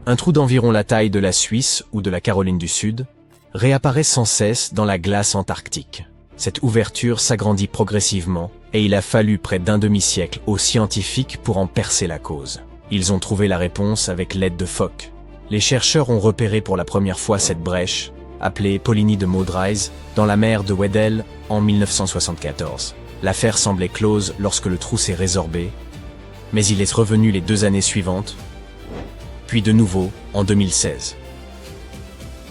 Un trou d'environ la taille de la Suisse ou de la Caroline du Sud réapparaît sans cesse dans la glace antarctique. Cette ouverture s'agrandit progressivement et il a fallu près d'un demi-siècle aux scientifiques pour en percer la cause. Ils ont trouvé la réponse avec l'aide de phoques. Les chercheurs ont repéré pour la première fois cette brèche, appelée Polynie de Maud Rice, dans la mer de Weddell en 1974. L'affaire semblait close lorsque le trou s'est résorbé, mais il est revenu les 2 années suivantes, puis de nouveau en 2016.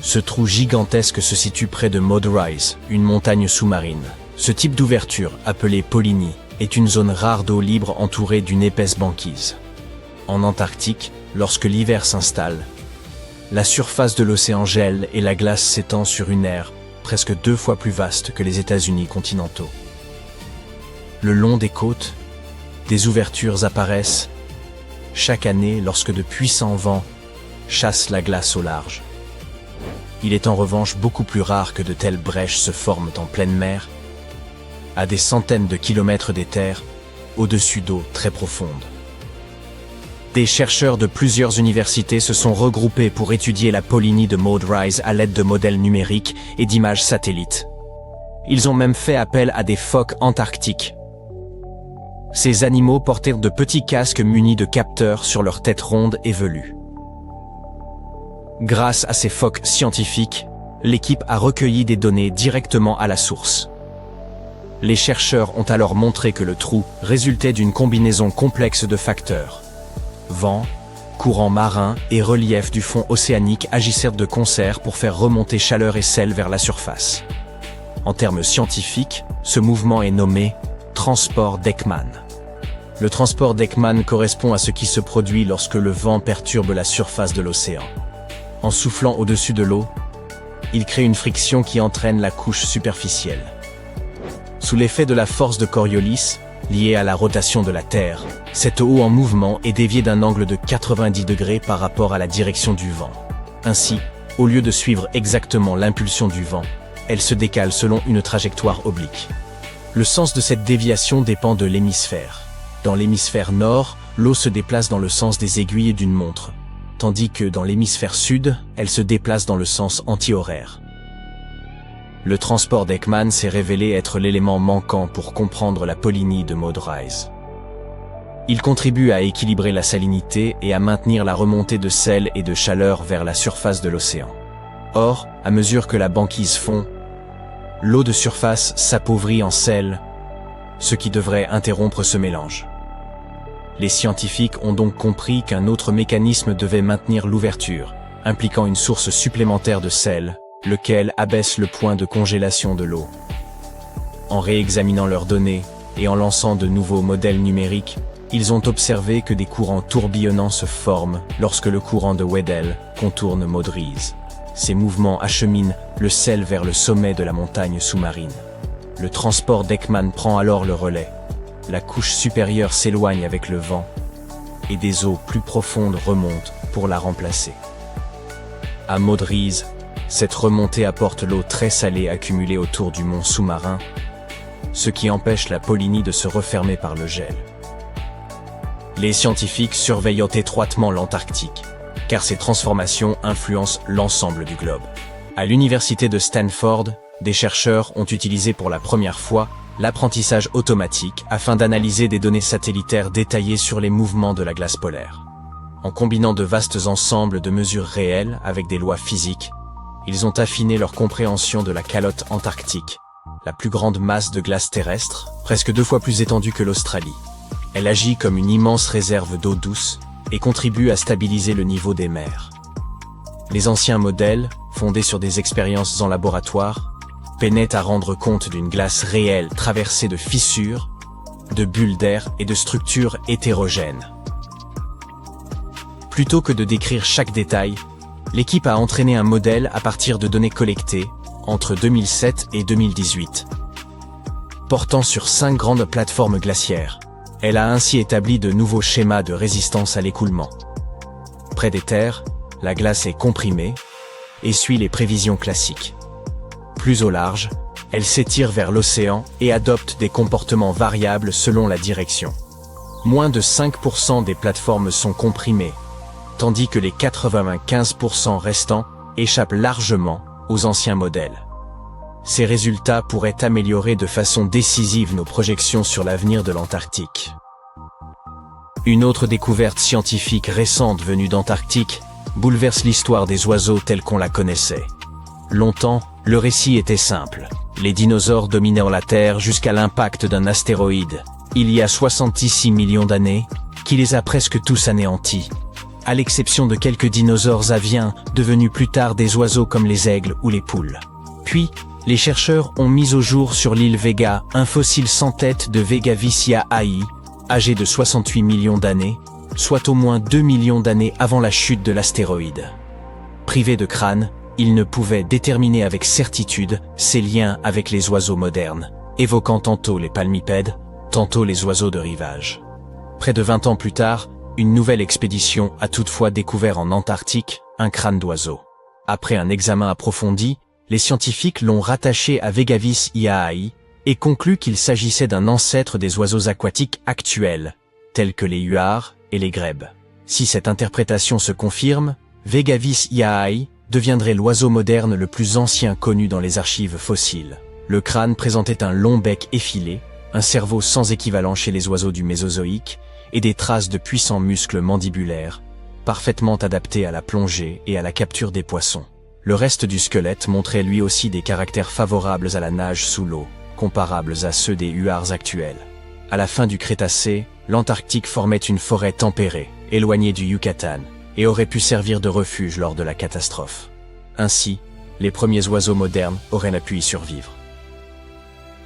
Ce trou gigantesque se situe près de Maud Rice, une montagne sous-marine. Ce type d'ouverture, appelée Polynie, est une zone rare d'eau libre entourée d'une épaisse banquise. En Antarctique, lorsque l'hiver s'installe, la surface de l'océan gèle et la glace s'étend sur une aire presque 2 fois plus vaste que les États-Unis continentaux. Le long des côtes, des ouvertures apparaissent chaque année lorsque de puissants vents chassent la glace au large. Il est en revanche beaucoup plus rare que de telles brèches se forment en pleine mer, à des centaines de kilomètres des terres, au-dessus d'eaux très profondes. Des chercheurs de plusieurs universités se sont regroupés pour étudier la Polynie de Maud Rice à l'aide de modèles numériques et d'images satellites. Ils ont même fait appel à des phoques antarctiques. Ces animaux portèrent de petits casques munis de capteurs sur leur tête ronde et velue. Grâce à ces phoques scientifiques, l'équipe a recueilli des données directement à la source. Les chercheurs ont alors montré que le trou résultait d'une combinaison complexe de facteurs. Vent, courant marin et relief du fond océanique agissèrent de concert pour faire remonter chaleur et sel vers la surface. En termes scientifiques, ce mouvement est nommé transport d'Ekman. Le transport d'Ekman correspond à ce qui se produit lorsque le vent perturbe la surface de l'océan. En soufflant au-dessus de l'eau, il crée une friction qui entraîne la couche superficielle. Sous l'effet de la force de Coriolis, liée à la rotation de la Terre, cette eau en mouvement est déviée d'un angle de 90 degrés par rapport à la direction du vent. Ainsi, au lieu de suivre exactement l'impulsion du vent, elle se décale selon une trajectoire oblique. Le sens de cette déviation dépend de l'hémisphère. Dans l'hémisphère nord, l'eau se déplace dans le sens des aiguilles d'une montre, tandis que dans l'hémisphère sud, elle se déplace dans le sens anti-horaire. Le transport d'Ekman s'est révélé être l'élément manquant pour comprendre la Polynie de Maud Rice. Il contribue à équilibrer la salinité et à maintenir la remontée de sel et de chaleur vers la surface de l'océan. Or, à mesure que la banquise fond, l'eau de surface s'appauvrit en sel, ce qui devrait interrompre ce mélange. Les scientifiques ont donc compris qu'un autre mécanisme devait maintenir l'ouverture, impliquant une source supplémentaire de sel, lequel abaisse le point de congélation de l'eau. En réexaminant leurs données et en lançant de nouveaux modèles numériques, ils ont observé que des courants tourbillonnants se forment lorsque le courant de Weddell contourne Maud Rice. Ces mouvements acheminent le sel vers le sommet de la montagne sous-marine. Le transport d'Ekman prend alors le relais. La couche supérieure s'éloigne avec le vent et des eaux plus profondes remontent pour la remplacer. À Maud Rice, cette remontée apporte l'eau très salée accumulée autour du mont sous-marin, ce qui empêche la Polynie de se refermer par le gel. Les scientifiques surveillent étroitement l'Antarctique, car ces transformations influencent l'ensemble du globe. À l'université de Stanford, des chercheurs ont utilisé pour la première fois l'apprentissage automatique afin d'analyser des données satellitaires détaillées sur les mouvements de la glace polaire. En combinant de vastes ensembles de mesures réelles avec des lois physiques, ils ont affiné leur compréhension de la calotte antarctique, la plus grande masse de glace terrestre, presque 2 fois plus étendue que l'Australie. Elle agit comme une immense réserve d'eau douce et contribue à stabiliser le niveau des mers. Les anciens modèles, fondés sur des expériences en laboratoire, peinaient à rendre compte d'une glace réelle traversée de fissures, de bulles d'air et de structures hétérogènes. Plutôt que de décrire chaque détail, l'équipe a entraîné un modèle à partir de données collectées entre 2007 et 2018. Portant sur 5 grandes plateformes glaciaires, elle a ainsi établi de nouveaux schémas de résistance à l'écoulement. Près des terres, la glace est comprimée et suit les prévisions classiques. Plus au large, elle s'étire vers l'océan et adopte des comportements variables selon la direction. Moins de 5% des plateformes sont comprimées, tandis que les 95% restants échappent largement aux anciens modèles. Ces résultats pourraient améliorer de façon décisive nos projections sur l'avenir de l'Antarctique. Une autre découverte scientifique récente venue d'Antarctique bouleverse l'histoire des oiseaux telle qu'on la connaissait. Longtemps, le récit était simple. Les dinosaures dominaient la Terre jusqu'à l'impact d'un astéroïde, il y a 66 millions d'années, qui les a presque tous anéantis, à l'exception de quelques dinosaures aviens devenus plus tard des oiseaux comme les aigles ou les poules. Puis, les chercheurs ont mis au jour sur l'île Vega un fossile sans tête de Vegavicia-ai, âgé de 68 millions d'années, soit au moins 2 millions d'années avant la chute de l'astéroïde. Privé de crâne, il ne pouvait déterminer avec certitude ses liens avec les oiseaux modernes, évoquant tantôt les palmipèdes, tantôt les oiseaux de rivage. Près de 20 ans plus tard, une nouvelle expédition a toutefois découvert en Antarctique un crâne d'oiseau. Après un examen approfondi, les scientifiques l'ont rattaché à Vegavicia-ai et conclu qu'il s'agissait d'un ancêtre des oiseaux aquatiques actuels, tels que les huards et les grèbes. Si cette interprétation se confirme, Vegavicia-ai deviendrait l'oiseau moderne le plus ancien connu dans les archives fossiles. Le crâne présentait un long bec effilé, un cerveau sans équivalent chez les oiseaux du Mésozoïque et des traces de puissants muscles mandibulaires, parfaitement adaptés à la plongée et à la capture des poissons. Le reste du squelette montrait lui aussi des caractères favorables à la nage sous l'eau, comparables à ceux des huards actuels. À la fin du Crétacé, l'Antarctique formait une forêt tempérée, éloignée du Yucatan, et aurait pu servir de refuge lors de la catastrophe. Ainsi, les premiers oiseaux modernes auraient pu y survivre.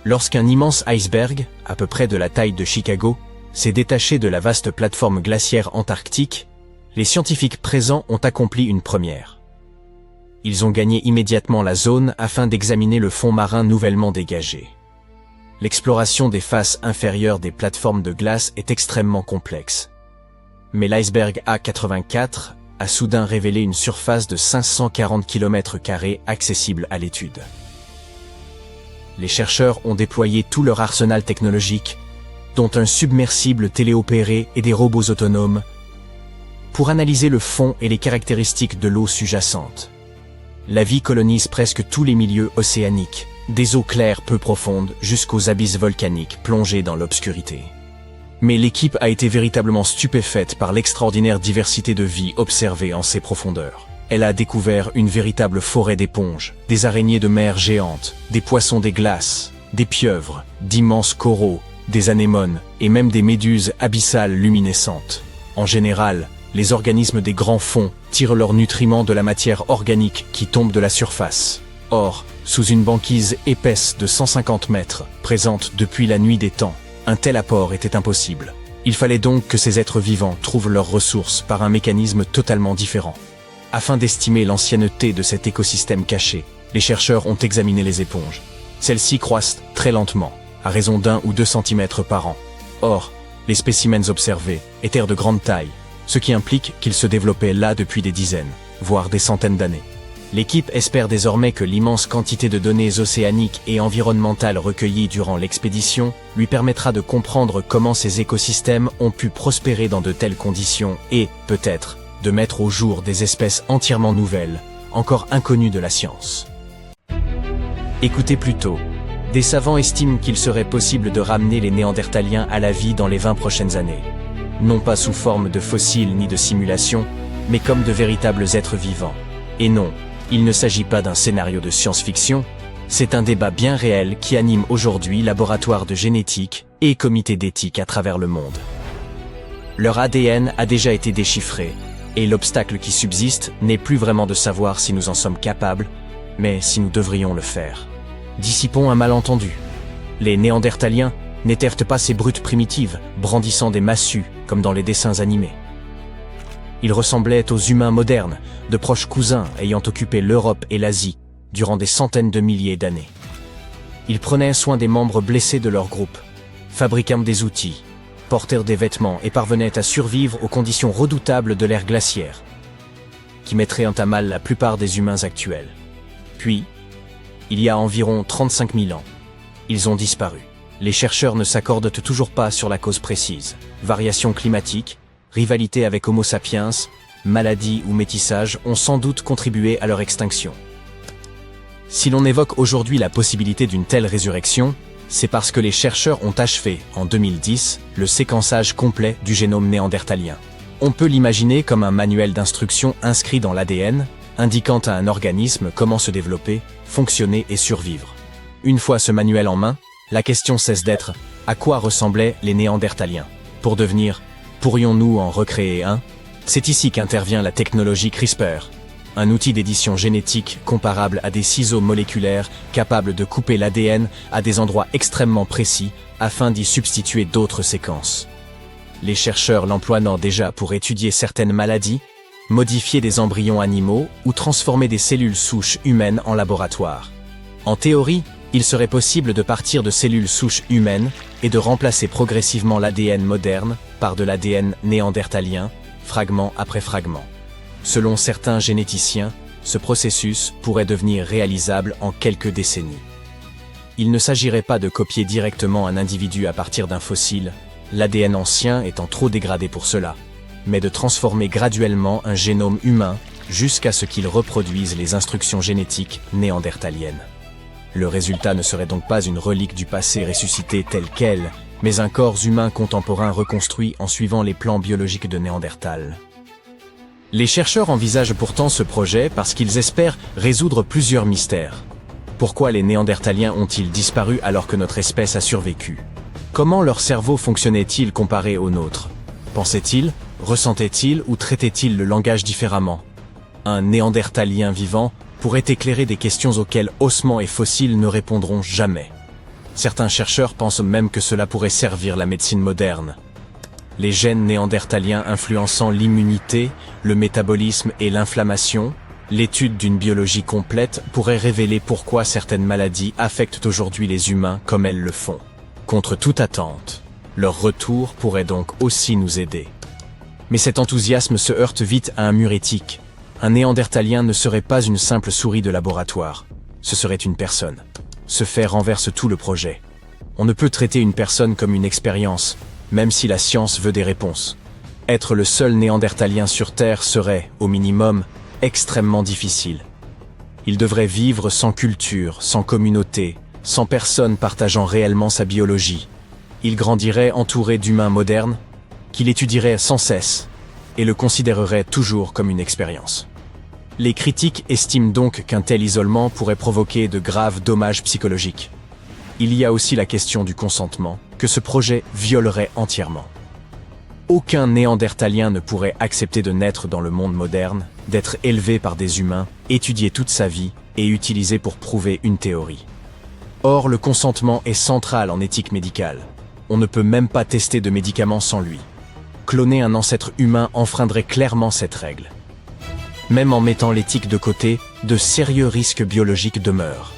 Lorsqu'un immense iceberg, à peu près de la taille de Chicago, s'est détaché de la vaste plateforme glaciaire antarctique, les scientifiques présents ont accompli une première. Ils ont gagné immédiatement la zone afin d'examiner le fond marin nouvellement dégagé. L'exploration des faces inférieures des plateformes de glace est extrêmement complexe. Mais l'iceberg A84 a soudain révélé une surface de 540 km² accessible à l'étude. Les chercheurs ont déployé tout leur arsenal technologique, dont un submersible téléopéré et des robots autonomes, pour analyser le fond et les caractéristiques de l'eau sous-jacente. La vie colonise presque tous les milieux océaniques, des eaux claires peu profondes jusqu'aux abysses volcaniques plongés dans l'obscurité. Mais l'équipe a été véritablement stupéfaite par l'extraordinaire diversité de vie observée en ces profondeurs. Elle a découvert une véritable forêt d'éponges, des araignées de mer géantes, des poissons des glaces, des pieuvres, d'immenses coraux, des anémones et même des méduses abyssales luminescentes. En général, les organismes des grands fonds tirent leurs nutriments de la matière organique qui tombe de la surface. Or, sous une banquise épaisse de 150 mètres, présente depuis la nuit des temps, un tel apport était impossible. Il fallait donc que ces êtres vivants trouvent leurs ressources par un mécanisme totalement différent. Afin d'estimer l'ancienneté de cet écosystème caché, les chercheurs ont examiné les éponges. Celles-ci croissent très lentement, à raison d'1 ou 2 cm par an. Or, les spécimens observés étaient de grande taille, ce qui implique qu'ils se développaient là depuis des dizaines, voire des centaines d'années. L'équipe espère désormais que l'immense quantité de données océaniques et environnementales recueillies durant l'expédition lui permettra de comprendre comment ces écosystèmes ont pu prospérer dans de telles conditions et, peut-être, de mettre au jour des espèces entièrement nouvelles, encore inconnues de la science. Écoutez plutôt, des savants estiment qu'il serait possible de ramener les Néandertaliens à la vie dans les 20 prochaines années. Non pas sous forme de fossiles ni de simulations, mais comme de véritables êtres vivants. Et non, il ne s'agit pas d'un scénario de science-fiction, c'est un débat bien réel qui anime aujourd'hui laboratoires de génétique et comités d'éthique à travers le monde. Leur ADN a déjà été déchiffré, et l'obstacle qui subsiste n'est plus vraiment de savoir si nous en sommes capables, mais si nous devrions le faire. Dissipons un malentendu. Les Néandertaliens n'étaient pas ces brutes primitives, brandissant des massues, comme dans les dessins animés. Ils ressemblaient aux humains modernes, de proches cousins ayant occupé l'Europe et l'Asie durant des centaines de milliers d'années. Ils prenaient soin des membres blessés de leur groupe, fabriquant des outils, portèrent des vêtements et parvenaient à survivre aux conditions redoutables de l'ère glaciaire, qui mettraient à mal la plupart des humains actuels. Puis, il y a environ 35 000 ans, ils ont disparu. Les chercheurs ne s'accordent toujours pas sur la cause précise. Variations climatiques, rivalité avec Homo sapiens, maladies ou métissage ont sans doute contribué à leur extinction. Si l'on évoque aujourd'hui la possibilité d'une telle résurrection, c'est parce que les chercheurs ont achevé, en 2010, le séquençage complet du génome néandertalien. On peut l'imaginer comme un manuel d'instructions inscrit dans l'ADN, indiquant à un organisme comment se développer, fonctionner et survivre. Une fois ce manuel en main, la question cesse d'être « à quoi ressemblaient les néandertaliens ?» pour devenir « pourrions-nous en recréer un ?» C'est ici qu'intervient la technologie CRISPR, un outil d'édition génétique comparable à des ciseaux moléculaires capables de couper l'ADN à des endroits extrêmement précis afin d'y substituer d'autres séquences. Les chercheurs l'emploient déjà pour étudier certaines maladies, modifier des embryons animaux ou transformer des cellules souches humaines en laboratoire. En théorie, il serait possible de partir de cellules souches humaines et de remplacer progressivement l'ADN moderne par de l'ADN néandertalien, fragment après fragment. Selon certains généticiens, ce processus pourrait devenir réalisable en quelques décennies. Il ne s'agirait pas de copier directement un individu à partir d'un fossile, l'ADN ancien étant trop dégradé pour cela, mais de transformer graduellement un génome humain jusqu'à ce qu'il reproduise les instructions génétiques néandertaliennes. Le résultat ne serait donc pas une relique du passé ressuscitée telle qu'elle, mais un corps humain contemporain reconstruit en suivant les plans biologiques de Néandertal. Les chercheurs envisagent pourtant ce projet parce qu'ils espèrent résoudre plusieurs mystères. Pourquoi les Néandertaliens ont-ils disparu alors que notre espèce a survécu? Comment leur cerveau fonctionnait-il comparé au nôtre? Pensaient-ils, ressentaient-ils ou traitaient-ils le langage différemment? Un Néandertalien vivant pourrait éclairer des questions auxquelles ossements et fossiles ne répondront jamais. Certains chercheurs pensent même que cela pourrait servir la médecine moderne. Les gènes néandertaliens influençant l'immunité, le métabolisme et l'inflammation, l'étude d'une biologie complète pourrait révéler pourquoi certaines maladies affectent aujourd'hui les humains comme elles le font. Contre toute attente, leur retour pourrait donc aussi nous aider. Mais cet enthousiasme se heurte vite à un mur éthique. Un néandertalien ne serait pas une simple souris de laboratoire, ce serait une personne. Ce fait renverse tout le projet. On ne peut traiter une personne comme une expérience, même si la science veut des réponses. Être le seul néandertalien sur Terre serait, au minimum, extrêmement difficile. Il devrait vivre sans culture, sans communauté, sans personne partageant réellement sa biologie. Il grandirait entouré d'humains modernes, qu'il étudierait sans cesse, et le considérerait toujours comme une expérience. Les critiques estiment donc qu'un tel isolement pourrait provoquer de graves dommages psychologiques. Il y a aussi la question du consentement, que ce projet violerait entièrement. Aucun néandertalien ne pourrait accepter de naître dans le monde moderne, d'être élevé par des humains, étudié toute sa vie et utilisé pour prouver une théorie. Or, le consentement est central en éthique médicale. On ne peut même pas tester de médicaments sans lui. Cloner un ancêtre humain enfreindrait clairement cette règle. Même en mettant l'éthique de côté, de sérieux risques biologiques demeurent.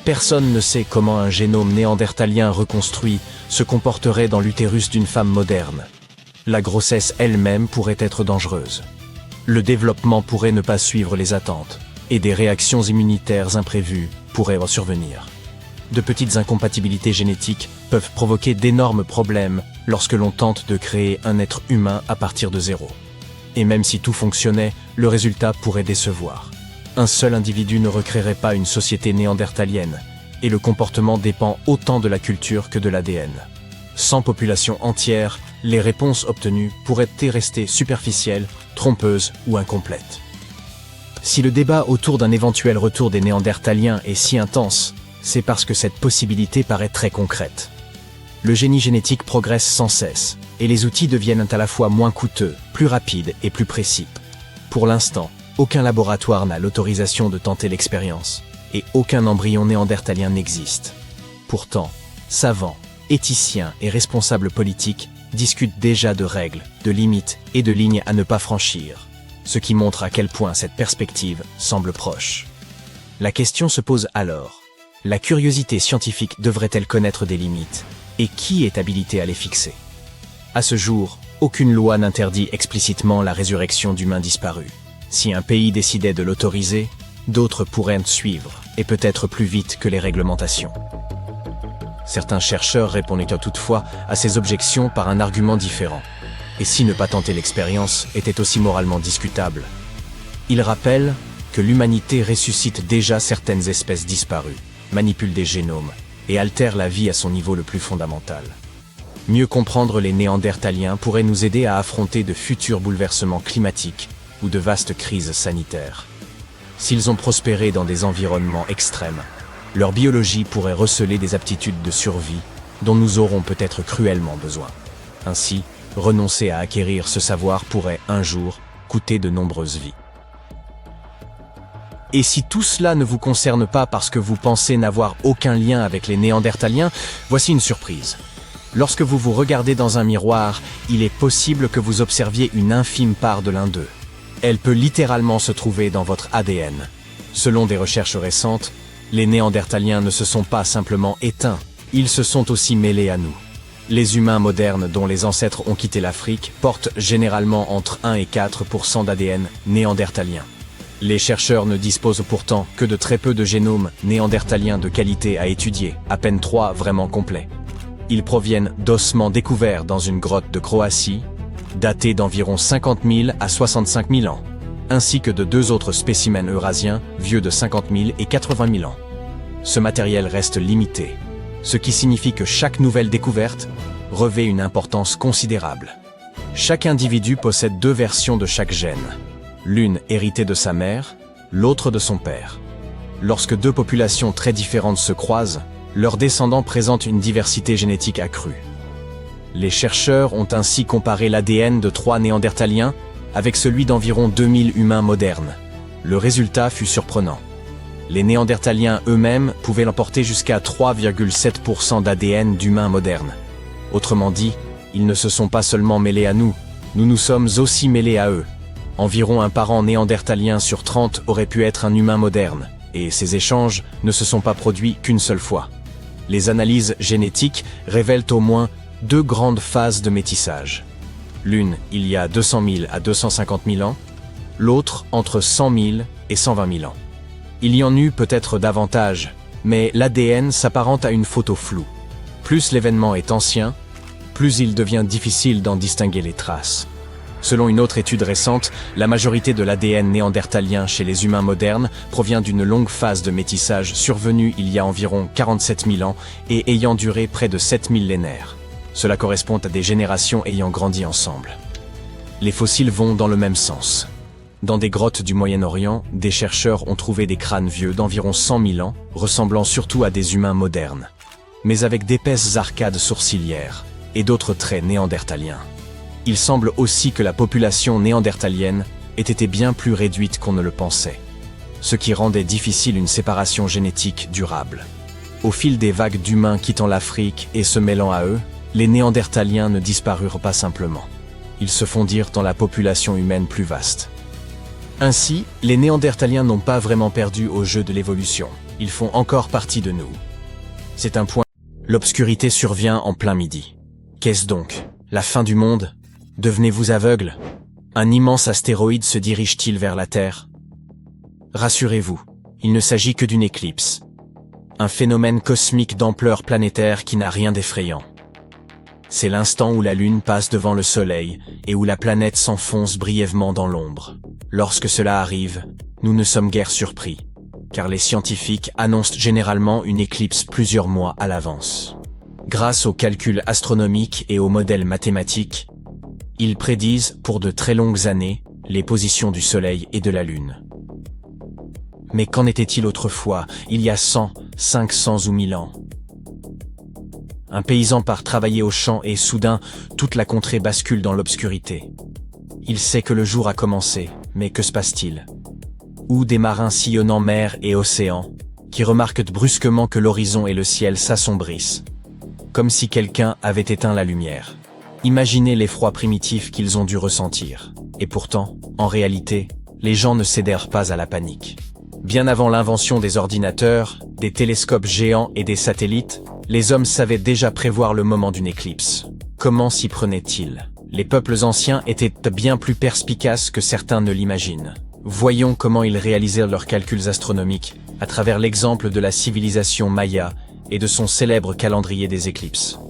Personne ne sait comment un génome néandertalien reconstruit se comporterait dans l'utérus d'une femme moderne. La grossesse elle-même pourrait être dangereuse. Le développement pourrait ne pas suivre les attentes, et des réactions immunitaires imprévues pourraient survenir. De petites incompatibilités génétiques peuvent provoquer d'énormes problèmes lorsque l'on tente de créer un être humain à partir de zéro. Et même si tout fonctionnait, le résultat pourrait décevoir. Un seul individu ne recréerait pas une société néandertalienne, et le comportement dépend autant de la culture que de l'ADN. Sans population entière, les réponses obtenues pourraient rester superficielles, trompeuses ou incomplètes. Si le débat autour d'un éventuel retour des Néandertaliens est si intense, c'est parce que cette possibilité paraît très concrète. Le génie génétique progresse sans cesse, et les outils deviennent à la fois moins coûteux, plus rapides et plus précis. Pour l'instant, aucun laboratoire n'a l'autorisation de tenter l'expérience, et aucun embryon néandertalien n'existe. Pourtant, savants, éthiciens et responsables politiques discutent déjà de règles, de limites et de lignes à ne pas franchir, ce qui montre à quel point cette perspective semble proche. La question se pose alors, la curiosité scientifique devrait-elle connaître des limites, et qui est habilité à les fixer? À ce jour, aucune loi n'interdit explicitement la résurrection d'humains disparus. Si un pays décidait de l'autoriser, d'autres pourraient suivre, et peut-être plus vite que les réglementations. Certains chercheurs répondent toutefois à ces objections par un argument différent. Et si ne pas tenter l'expérience était aussi moralement discutable? Il rappelle que l'humanité ressuscite déjà certaines espèces disparues, manipule des génomes et altère la vie à son niveau le plus fondamental. Mieux comprendre les Néandertaliens pourrait nous aider à affronter de futurs bouleversements climatiques ou de vastes crises sanitaires. S'ils ont prospéré dans des environnements extrêmes, leur biologie pourrait receler des aptitudes de survie dont nous aurons peut-être cruellement besoin. Ainsi, renoncer à acquérir ce savoir pourrait, un jour, coûter de nombreuses vies. Et si tout cela ne vous concerne pas parce que vous pensez n'avoir aucun lien avec les Néandertaliens, voici une surprise. Lorsque vous vous regardez dans un miroir, il est possible que vous observiez une infime part de l'un d'eux. Elle peut littéralement se trouver dans votre ADN. Selon des recherches récentes, les Néandertaliens ne se sont pas simplement éteints, ils se sont aussi mêlés à nous. Les humains modernes dont les ancêtres ont quitté l'Afrique portent généralement entre 1 et 4% d'ADN néandertalien. Les chercheurs ne disposent pourtant que de très peu de génomes néandertaliens de qualité à étudier, à peine 3 vraiment complets. Ils proviennent d'ossements découverts dans une grotte de Croatie, datés d'environ 50 000 à 65 000 ans, ainsi que de 2 autres spécimens eurasiens vieux de 50 000 et 80 000 ans. Ce matériel reste limité, ce qui signifie que chaque nouvelle découverte revêt une importance considérable. Chaque individu possède 2 versions de chaque gène, l'une héritée de sa mère, l'autre de son père. Lorsque 2 populations très différentes se croisent, leurs descendants présentent une diversité génétique accrue. Les chercheurs ont ainsi comparé l'ADN de 3 Néandertaliens avec celui d'environ 2000 humains modernes. Le résultat fut surprenant. Les Néandertaliens eux-mêmes pouvaient l'emporter jusqu'à 3,7% d'ADN d'humains modernes. Autrement dit, ils ne se sont pas seulement mêlés à nous, nous nous sommes aussi mêlés à eux. Environ un parent néandertalien sur 30 aurait pu être un humain moderne, et ces échanges ne se sont pas produits qu'une seule fois. Les analyses génétiques révèlent au moins 2 grandes phases de métissage. L'une il y a 200 000 à 250 000 ans, l'autre entre 100 000 et 120 000 ans. Il y en eut peut-être davantage, mais l'ADN s'apparente à une photo floue. Plus l'événement est ancien, plus il devient difficile d'en distinguer les traces. Selon une autre étude récente, la majorité de l'ADN néandertalien chez les humains modernes provient d'une longue phase de métissage survenue il y a environ 47 000 ans et ayant duré près de 7 millénaires. Cela correspond à des générations ayant grandi ensemble. Les fossiles vont dans le même sens. Dans des grottes du Moyen-Orient, des chercheurs ont trouvé des crânes vieux d'environ 100 000 ans, ressemblant surtout à des humains modernes, mais avec d'épaisses arcades sourcilières et d'autres traits néandertaliens. Il semble aussi que la population néandertalienne ait été bien plus réduite qu'on ne le pensait, ce qui rendait difficile une séparation génétique durable. Au fil des vagues d'humains quittant l'Afrique et se mêlant à eux, les Néandertaliens ne disparurent pas simplement. Ils se fondirent dans la population humaine plus vaste. Ainsi, les Néandertaliens n'ont pas vraiment perdu au jeu de l'évolution. Ils font encore partie de nous. C'est un point. L'obscurité survient en plein midi. Qu'est-ce donc? La fin du monde? Devenez-vous aveugle? Un immense astéroïde se dirige-t-il vers la Terre? Rassurez-vous, il ne s'agit que d'une éclipse. Un phénomène cosmique d'ampleur planétaire qui n'a rien d'effrayant. C'est l'instant où la Lune passe devant le Soleil et où la planète s'enfonce brièvement dans l'ombre. Lorsque cela arrive, nous ne sommes guère surpris, car les scientifiques annoncent généralement une éclipse plusieurs mois à l'avance. Grâce aux calculs astronomiques et aux modèles mathématiques, ils prédisent pour de très longues années les positions du Soleil et de la Lune. Mais qu'en était-il autrefois, il y a 100, 500 ou 1000 ans? Un paysan part travailler au champ et soudain, toute la contrée bascule dans l'obscurité. Il sait que le jour a commencé, mais que se passe-t-il? Ou des marins sillonnant mer et océan, qui remarquent brusquement que l'horizon et le ciel s'assombrissent, comme si quelqu'un avait éteint la lumière. Imaginez l'effroi primitif qu'ils ont dû ressentir. Et pourtant, en réalité, les gens ne cédèrent pas à la panique. Bien avant l'invention des ordinateurs, des télescopes géants et des satellites, les hommes savaient déjà prévoir le moment d'une éclipse. Comment s'y prenaient-ils? Les peuples anciens étaient bien plus perspicaces que certains ne l'imaginent. Voyons comment ils réalisèrent leurs calculs astronomiques à travers l'exemple de la civilisation Maya et de son célèbre calendrier des éclipses.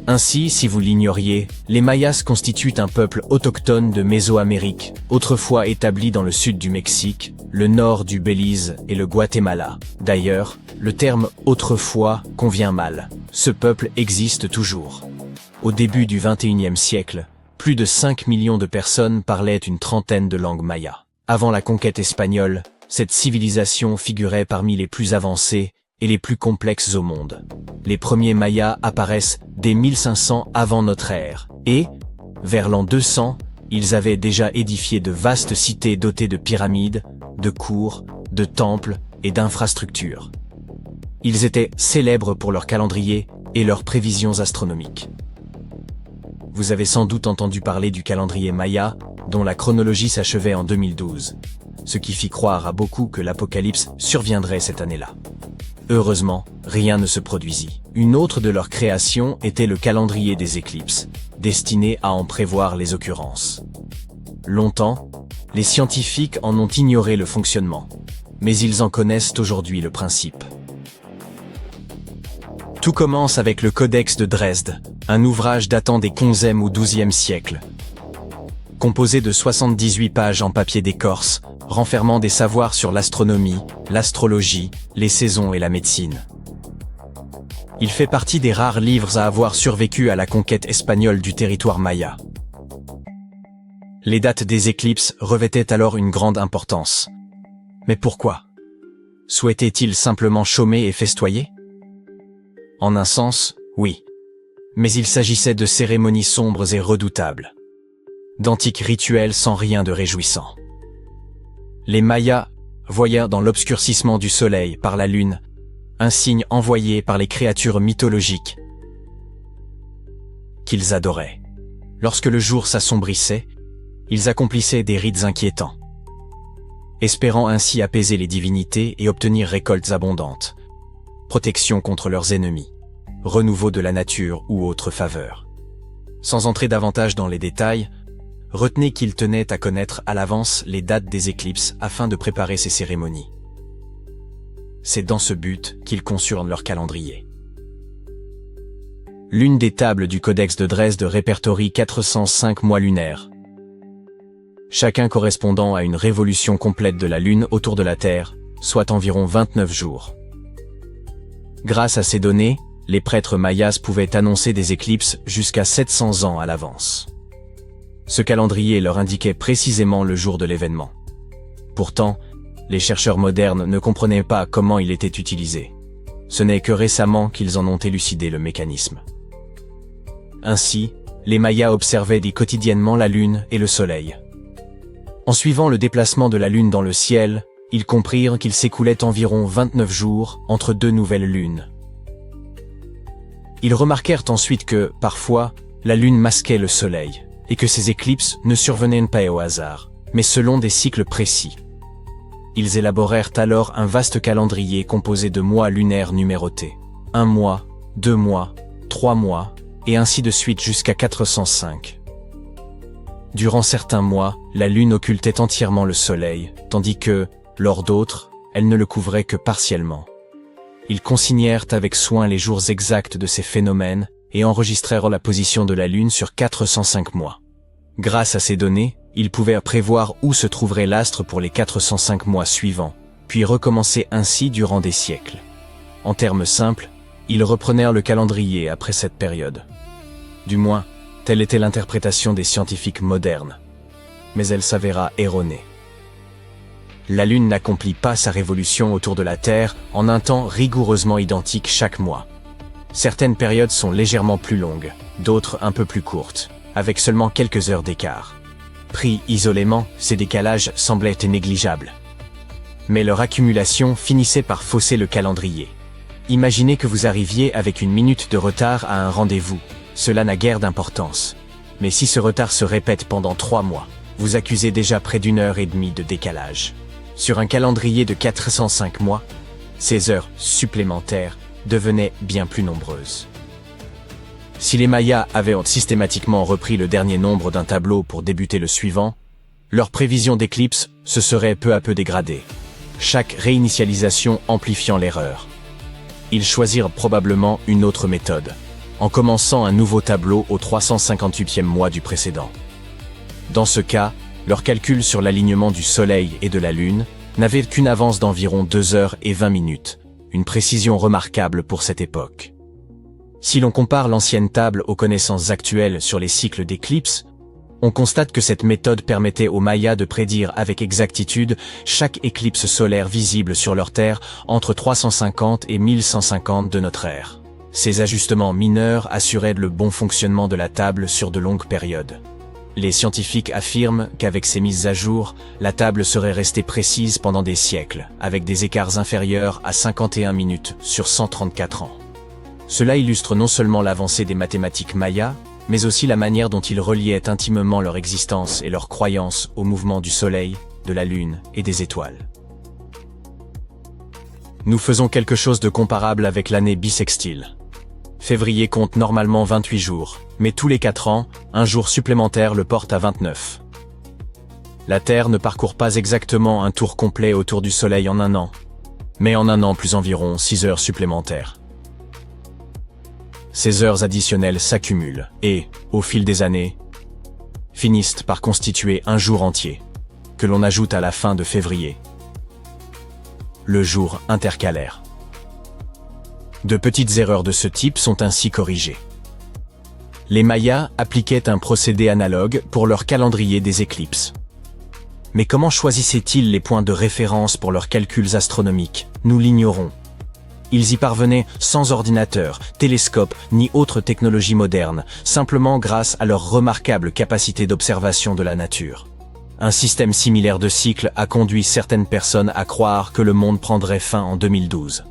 Ainsi, si vous l'ignoriez, les Mayas constituent un peuple autochtone de Mésoamérique, autrefois établi dans le sud du Mexique, le nord du Belize et le Guatemala. D'ailleurs, le terme « autrefois » convient mal. Ce peuple existe toujours. Au début du XXIe siècle, plus de 5 millions de personnes parlaient une trentaine de langues mayas. Avant la conquête espagnole, cette civilisation figurait parmi les plus avancées et les plus complexes au monde. Les premiers Mayas apparaissent dès 1500 avant notre ère, et, vers l'an 200, ils avaient déjà édifié de vastes cités dotées de pyramides, de cours, de temples et d'infrastructures. Ils étaient célèbres pour leur calendrier et leurs prévisions astronomiques. Vous avez sans doute entendu parler du calendrier Maya, dont la chronologie s'achevait en 2012, ce qui fit croire à beaucoup que l'apocalypse surviendrait cette année-là. Heureusement, rien ne se produisit. Une autre de leurs créations était le calendrier des éclipses, destiné à en prévoir les occurrences. Longtemps, les scientifiques en ont ignoré le fonctionnement, mais ils en connaissent aujourd'hui le principe. Tout commence avec le Codex de Dresde, un ouvrage datant des 11e ou 12e siècles. Composé de 78 pages en papier d'écorce, renfermant des savoirs sur l'astronomie, l'astrologie, les saisons et la médecine. Il fait partie des rares livres à avoir survécu à la conquête espagnole du territoire maya. Les dates des éclipses revêtaient alors une grande importance. Mais pourquoi? Souhaitait-il simplement chômer et festoyer? En un sens, oui. Mais il s'agissait de cérémonies sombres et redoutables. D'antiques rituels sans rien de réjouissant. Les Mayas voyaient dans l'obscurcissement du soleil par la lune un signe envoyé par les créatures mythologiques qu'ils adoraient. Lorsque le jour s'assombrissait, ils accomplissaient des rites inquiétants, espérant ainsi apaiser les divinités et obtenir récoltes abondantes, protection contre leurs ennemis, renouveau de la nature ou autres faveurs. Sans entrer davantage dans les détails, retenez qu'ils tenaient à connaître à l'avance les dates des éclipses afin de préparer ces cérémonies. C'est dans ce but qu'ils conçurent leur calendrier. L'une des tables du Codex de Dresde répertorie 405 mois lunaires, chacun correspondant à une révolution complète de la Lune autour de la Terre, soit environ 29 jours. Grâce à ces données, les prêtres mayas pouvaient annoncer des éclipses jusqu'à 700 ans à l'avance. Ce calendrier leur indiquait précisément le jour de l'événement. Pourtant, les chercheurs modernes ne comprenaient pas comment il était utilisé. Ce n'est que récemment qu'ils en ont élucidé le mécanisme. Ainsi, les Mayas observaient quotidiennement la Lune et le Soleil. En suivant le déplacement de la Lune dans le ciel, ils comprirent qu'il s'écoulait environ 29 jours entre deux nouvelles lunes. Ils remarquèrent ensuite que, parfois, la Lune masquait le Soleil, et que ces éclipses ne survenaient pas au hasard, mais selon des cycles précis. Ils élaborèrent alors un vaste calendrier composé de mois lunaires numérotés. 1 mois, 2 mois, 3 mois, et ainsi de suite jusqu'à 405. Durant certains mois, la Lune occultait entièrement le Soleil, tandis que, lors d'autres, elle ne le couvrait que partiellement. Ils consignèrent avec soin les jours exacts de ces phénomènes et enregistrèrent la position de la Lune sur 405 mois. Grâce à ces données, ils pouvaient prévoir où se trouverait l'astre pour les 405 mois suivants, puis recommencer ainsi durant des siècles. En termes simples, ils reprenèrent le calendrier après cette période. Du moins, telle était l'interprétation des scientifiques modernes. Mais elle s'avéra erronée. La Lune n'accomplit pas sa révolution autour de la Terre en un temps rigoureusement identique chaque mois. Certaines périodes sont légèrement plus longues, d'autres un peu plus courtes, avec seulement quelques heures d'écart. Pris isolément, ces décalages semblaient négligeables. Mais leur accumulation finissait par fausser le calendrier. Imaginez que vous arriviez avec une minute de retard à un rendez-vous. Cela n'a guère d'importance. Mais si ce retard se répète pendant 3 mois, vous accusez déjà près d'1 heure et demie de décalage. Sur un calendrier de 405 mois, ces heures supplémentaires devenaient bien plus nombreuses. Si les Mayas avaient systématiquement repris le dernier nombre d'un tableau pour débuter le suivant, leur prévision d'éclipse se serait peu à peu dégradée, chaque réinitialisation amplifiant l'erreur. Ils choisirent probablement une autre méthode, en commençant un nouveau tableau au 358e mois du précédent. Dans ce cas, leurs calculs sur l'alignement du Soleil et de la Lune n'avaient qu'une avance d'environ 2 heures et 20 minutes, une précision remarquable pour cette époque. Si l'on compare l'ancienne table aux connaissances actuelles sur les cycles d'éclipses, on constate que cette méthode permettait aux Mayas de prédire avec exactitude chaque éclipse solaire visible sur leur Terre entre 350 et 1150 de notre ère. Ces ajustements mineurs assuraient le bon fonctionnement de la table sur de longues périodes. Les scientifiques affirment qu'avec ces mises à jour, la table serait restée précise pendant des siècles, avec des écarts inférieurs à 51 minutes sur 134 ans. Cela illustre non seulement l'avancée des mathématiques mayas, mais aussi la manière dont ils reliaient intimement leur existence et leurs croyances au mouvement du Soleil, de la Lune et des étoiles. Nous faisons quelque chose de comparable avec l'année bissextile. Février compte normalement 28 jours, mais tous les 4 ans, un jour supplémentaire le porte à 29. La Terre ne parcourt pas exactement un tour complet autour du Soleil en un an, mais en un an plus environ 6 heures supplémentaires. Ces heures additionnelles s'accumulent et, au fil des années, finissent par constituer un jour entier, que l'on ajoute à la fin de février. Le jour intercalaire. De petites erreurs de ce type sont ainsi corrigées. Les Mayas appliquaient un procédé analogue pour leur calendrier des éclipses. Mais comment choisissaient-ils les points de référence pour leurs calculs astronomiques? Nous l'ignorons. Ils y parvenaient sans ordinateur, télescope ni autre technologie moderne, simplement grâce à leur remarquable capacité d'observation de la nature. Un système similaire de cycles a conduit certaines personnes à croire que le monde prendrait fin en 2012.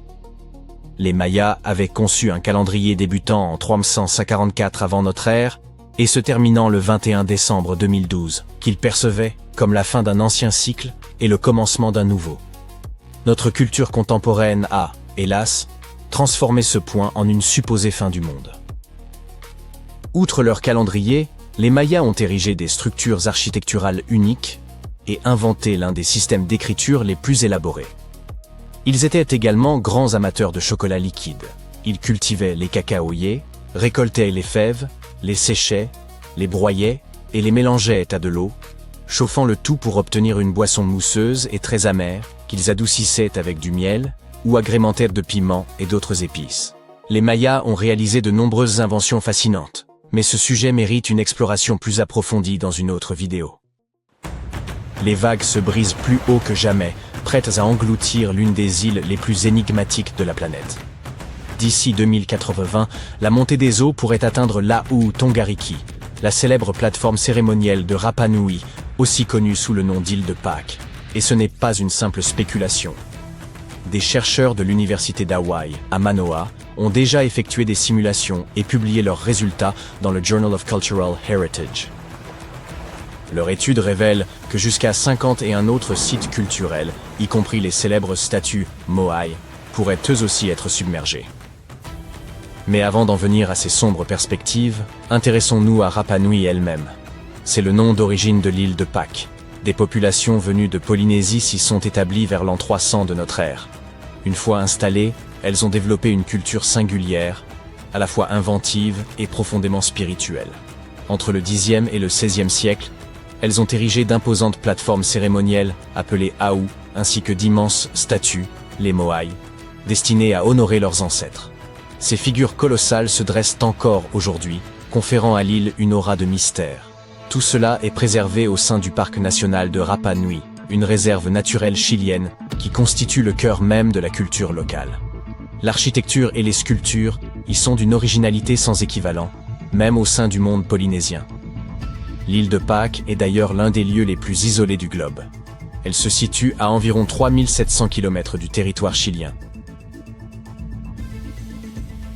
Les Mayas avaient conçu un calendrier débutant en 344 avant notre ère et se terminant le 21 décembre 2012, qu'ils percevaient comme la fin d'un ancien cycle et le commencement d'un nouveau. Notre culture contemporaine a, hélas, transformer ce point en une supposée fin du monde. Outre leur calendrier, les Mayas ont érigé des structures architecturales uniques et inventé l'un des systèmes d'écriture les plus élaborés. Ils étaient également grands amateurs de chocolat liquide. Ils cultivaient les cacaoyers, récoltaient les fèves, les séchaient, les broyaient et les mélangeaient à de l'eau, chauffant le tout pour obtenir une boisson mousseuse et très amère qu'ils adoucissaient avec du miel, ou agrémentés de piments et d'autres épices. Les Mayas ont réalisé de nombreuses inventions fascinantes, mais ce sujet mérite une exploration plus approfondie dans une autre vidéo. Les vagues se brisent plus haut que jamais, prêtes à engloutir l'une des îles les plus énigmatiques de la planète. D'ici 2080, la montée des eaux pourrait atteindre Lahu Tongariki, la célèbre plateforme cérémonielle de Rapa Nui, aussi connue sous le nom d'île de Pâques. Et ce n'est pas une simple spéculation. Des chercheurs de l'université d'Hawaï, à Manoa, ont déjà effectué des simulations et publié leurs résultats dans le Journal of Cultural Heritage. Leur étude révèle que jusqu'à 51 autres sites culturels, y compris les célèbres statues Moai, pourraient eux aussi être submergés. Mais avant d'en venir à ces sombres perspectives, intéressons-nous à Rapa Nui elle-même. C'est le nom d'origine de l'île de Pâques. Des populations venues de Polynésie s'y sont établies vers l'an 300 de notre ère. Une fois installées, elles ont développé une culture singulière, à la fois inventive et profondément spirituelle. Entre le Xe et le XVIe siècle, elles ont érigé d'imposantes plateformes cérémonielles appelées Aou, ainsi que d'immenses statues, les Moai, destinées à honorer leurs ancêtres. Ces figures colossales se dressent encore aujourd'hui, conférant à l'île une aura de mystère. Tout cela est préservé au sein du parc national de Rapa Nui, une réserve naturelle chilienne qui constitue le cœur même de la culture locale. L'architecture et les sculptures y sont d'une originalité sans équivalent, même au sein du monde polynésien. L'île de Pâques est d'ailleurs l'un des lieux les plus isolés du globe. Elle se situe à environ 3700 km du territoire chilien,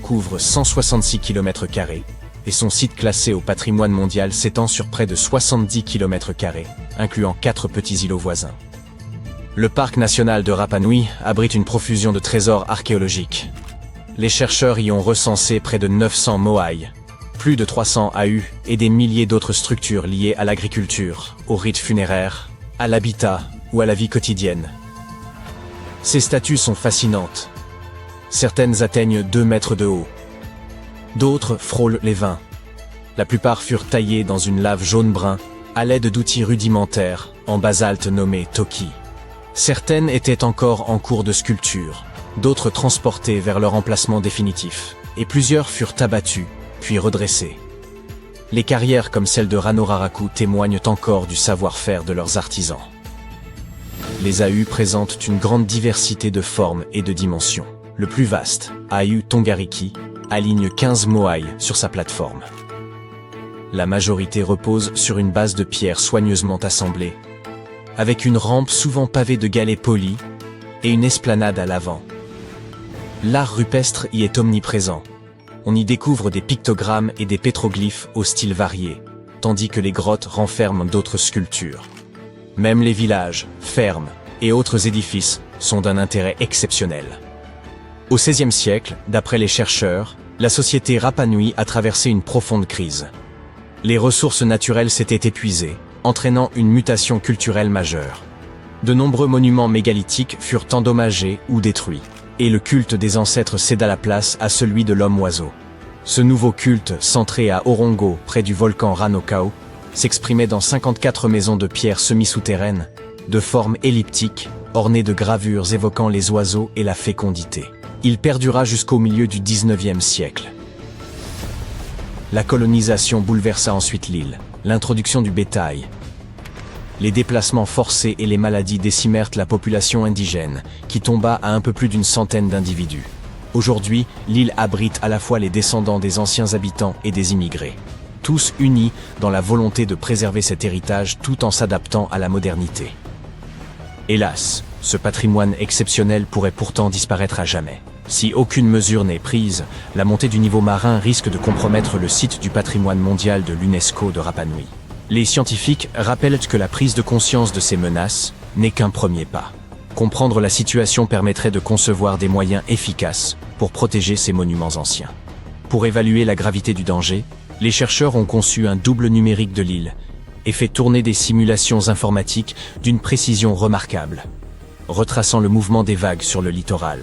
couvre 166 km² et son site classé au patrimoine mondial s'étend sur près de 70 km², incluant 4 petits îlots voisins. Le parc national de Rapa Nui abrite une profusion de trésors archéologiques. Les chercheurs y ont recensé près de 900 moai, plus de 300 AU et des milliers d'autres structures liées à l'agriculture, aux rites funéraires, à l'habitat ou à la vie quotidienne. Ces statues sont fascinantes. Certaines atteignent 2 mètres de haut. D'autres frôlent les 20. La plupart furent taillés dans une lave jaune-brun, à l'aide d'outils rudimentaires, en basalte nommés toki. Certaines étaient encore en cours de sculpture, d'autres transportées vers leur emplacement définitif, et plusieurs furent abattues, puis redressées. Les carrières comme celle de Rano-Raraku témoignent encore du savoir-faire de leurs artisans. Les Ahu présentent une grande diversité de formes et de dimensions. Le plus vaste, Ahu Tongariki, aligne 15 moai sur sa plateforme. La majorité repose sur une base de pierre soigneusement assemblée, avec une rampe souvent pavée de galets polis et une esplanade à l'avant. L'art rupestre y est omniprésent. On y découvre des pictogrammes et des pétroglyphes au style varié, tandis que les grottes renferment d'autres sculptures. Même les villages, fermes et autres édifices sont d'un intérêt exceptionnel. Au XVIe siècle, d'après les chercheurs, la société Rapa Nui a traversé une profonde crise. Les ressources naturelles s'étaient épuisées, entraînant une mutation culturelle majeure. De nombreux monuments mégalithiques furent endommagés ou détruits, et le culte des ancêtres céda la place à celui de l'homme-oiseau. Ce nouveau culte, centré à Orongo, près du volcan Ranokau, s'exprimait dans 54 maisons de pierre semi-souterraines, de forme elliptique, ornées de gravures évoquant les oiseaux et la fécondité. Il perdura jusqu'au milieu du XIXe siècle. La colonisation bouleversa ensuite l'île, l'introduction du bétail. Les déplacements forcés et les maladies décimèrent la population indigène, qui tomba à un peu plus d'une centaine d'individus. Aujourd'hui, l'île abrite à la fois les descendants des anciens habitants et des immigrés, tous unis dans la volonté de préserver cet héritage tout en s'adaptant à la modernité. Hélas, ce patrimoine exceptionnel pourrait pourtant disparaître à jamais. Si aucune mesure n'est prise, la montée du niveau marin risque de compromettre le site du patrimoine mondial de l'UNESCO de Rapa Nui. Les scientifiques rappellent que la prise de conscience de ces menaces n'est qu'un premier pas. Comprendre la situation permettrait de concevoir des moyens efficaces pour protéger ces monuments anciens. Pour évaluer la gravité du danger, les chercheurs ont conçu un double numérique de l'île et fait tourner des simulations informatiques d'une précision remarquable, retraçant le mouvement des vagues sur le littoral.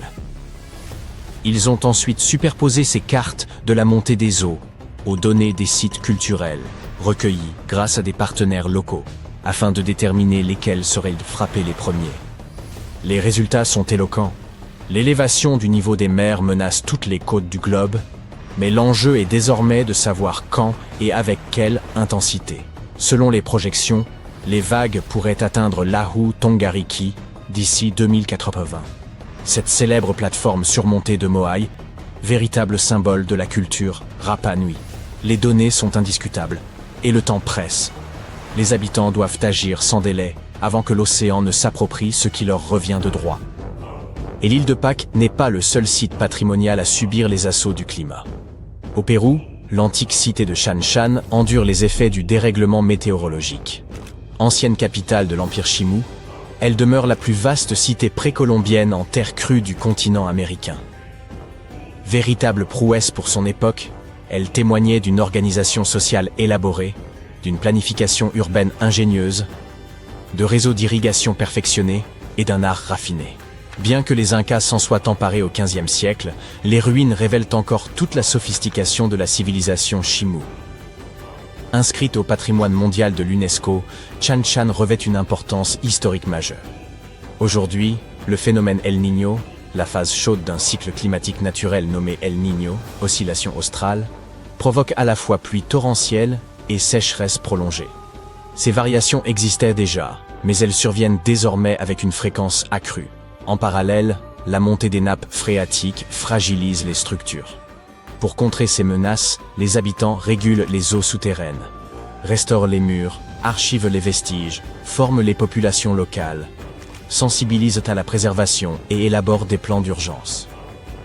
Ils ont ensuite superposé ces cartes de la montée des eaux aux données des sites culturels, recueillis grâce à des partenaires locaux, afin de déterminer lesquels seraient frappés les premiers. Les résultats sont éloquents. L'élévation du niveau des mers menace toutes les côtes du globe, mais l'enjeu est désormais de savoir quand et avec quelle intensité. Selon les projections, les vagues pourraient atteindre l'Ahu Tongariki d'ici 2080. Cette célèbre plateforme surmontée de moai, véritable symbole de la culture Rapa Nui. Les données sont indiscutables, et le temps presse. Les habitants doivent agir sans délai, avant que l'océan ne s'approprie ce qui leur revient de droit. Et l'île de Pâques n'est pas le seul site patrimonial à subir les assauts du climat. Au Pérou, l'antique cité de Shan Shan endure les effets du dérèglement météorologique. Ancienne capitale de l'Empire Chimú, elle demeure la plus vaste cité précolombienne en terre crue du continent américain. Véritable prouesse pour son époque, elle témoignait d'une organisation sociale élaborée, d'une planification urbaine ingénieuse, de réseaux d'irrigation perfectionnés et d'un art raffiné. Bien que les Incas s'en soient emparés au XVe siècle, les ruines révèlent encore toute la sophistication de la civilisation Chimú. Inscrite au patrimoine mondial de l'UNESCO, Shan Shan revêt une importance historique majeure. Aujourd'hui, le phénomène El Niño, la phase chaude d'un cycle climatique naturel nommé El Niño, oscillation australe, provoque à la fois pluies torrentielles et sécheresse prolongée. Ces variations existaient déjà, mais elles surviennent désormais avec une fréquence accrue. En parallèle, la montée des nappes phréatiques fragilise les structures. Pour contrer ces menaces, les habitants régulent les eaux souterraines, restaurent les murs, archivent les vestiges, forment les populations locales, sensibilisent à la préservation et élaborent des plans d'urgence.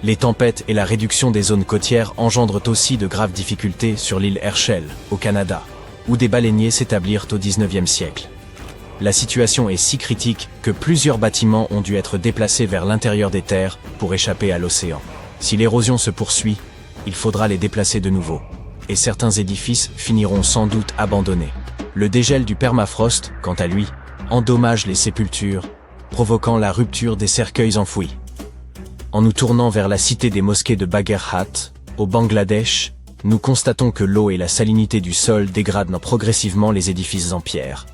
Les tempêtes et la réduction des zones côtières engendrent aussi de graves difficultés sur l'île Herschel, au Canada, où des baleiniers s'établirent au XIXe siècle. La situation est si critique que plusieurs bâtiments ont dû être déplacés vers l'intérieur des terres pour échapper à l'océan. Si l'érosion se poursuit, il faudra les déplacer de nouveau, et certains édifices finiront sans doute abandonnés. Le dégel du permafrost, quant à lui, endommage les sépultures, provoquant la rupture des cercueils enfouis. En nous tournant vers la cité des mosquées de Bagherhat, au Bangladesh, nous constatons que l'eau et la salinité du sol dégradent progressivement les édifices en pierre.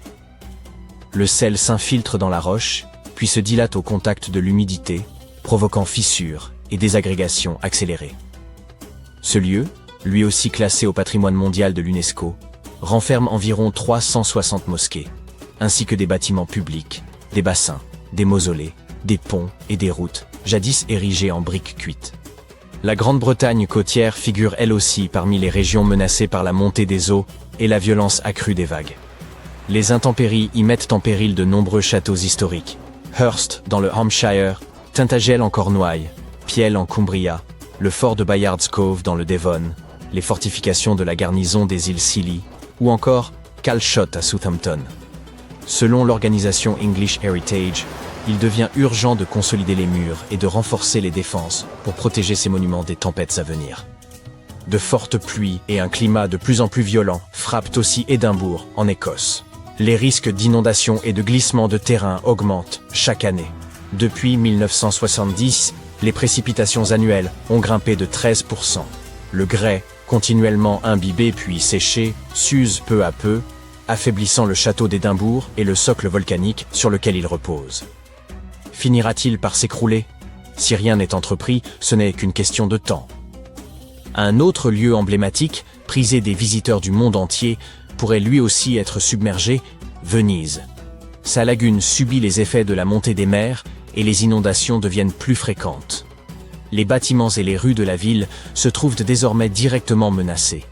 Le sel s'infiltre dans la roche, puis se dilate au contact de l'humidité, provoquant fissures et désagrégations accélérées. Ce lieu, lui aussi classé au patrimoine mondial de l'UNESCO, renferme environ 360 mosquées, ainsi que des bâtiments publics, des bassins, des mausolées, des ponts et des routes, jadis érigés en briques cuites. La Grande-Bretagne côtière figure elle aussi parmi les régions menacées par la montée des eaux et la violence accrue des vagues. Les intempéries y mettent en péril de nombreux châteaux historiques. Hurst dans le Hampshire, Tintagel en Cornouailles, Piel en Cumbria, le fort de Bayard's Cove dans le Devon, les fortifications de la garnison des îles Scilly, ou encore Calshot à Southampton. Selon l'organisation English Heritage, il devient urgent de consolider les murs et de renforcer les défenses pour protéger ces monuments des tempêtes à venir. De fortes pluies et un climat de plus en plus violent frappent aussi Édimbourg, en Écosse. Les risques d'inondation et de glissement de terrain augmentent chaque année. Depuis 1970, les précipitations annuelles ont grimpé de 13%. Le grès, continuellement imbibé puis séché, s'use peu à peu, affaiblissant le château d'Édimbourg et le socle volcanique sur lequel il repose. Finira-t-il par s'écrouler? Si rien n'est entrepris, ce n'est qu'une question de temps. Un autre lieu emblématique, prisé des visiteurs du monde entier, pourrait lui aussi être submergé, Venise. Sa lagune subit les effets de la montée des mers et les inondations deviennent plus fréquentes. Les bâtiments et les rues de la ville se trouvent désormais directement menacés.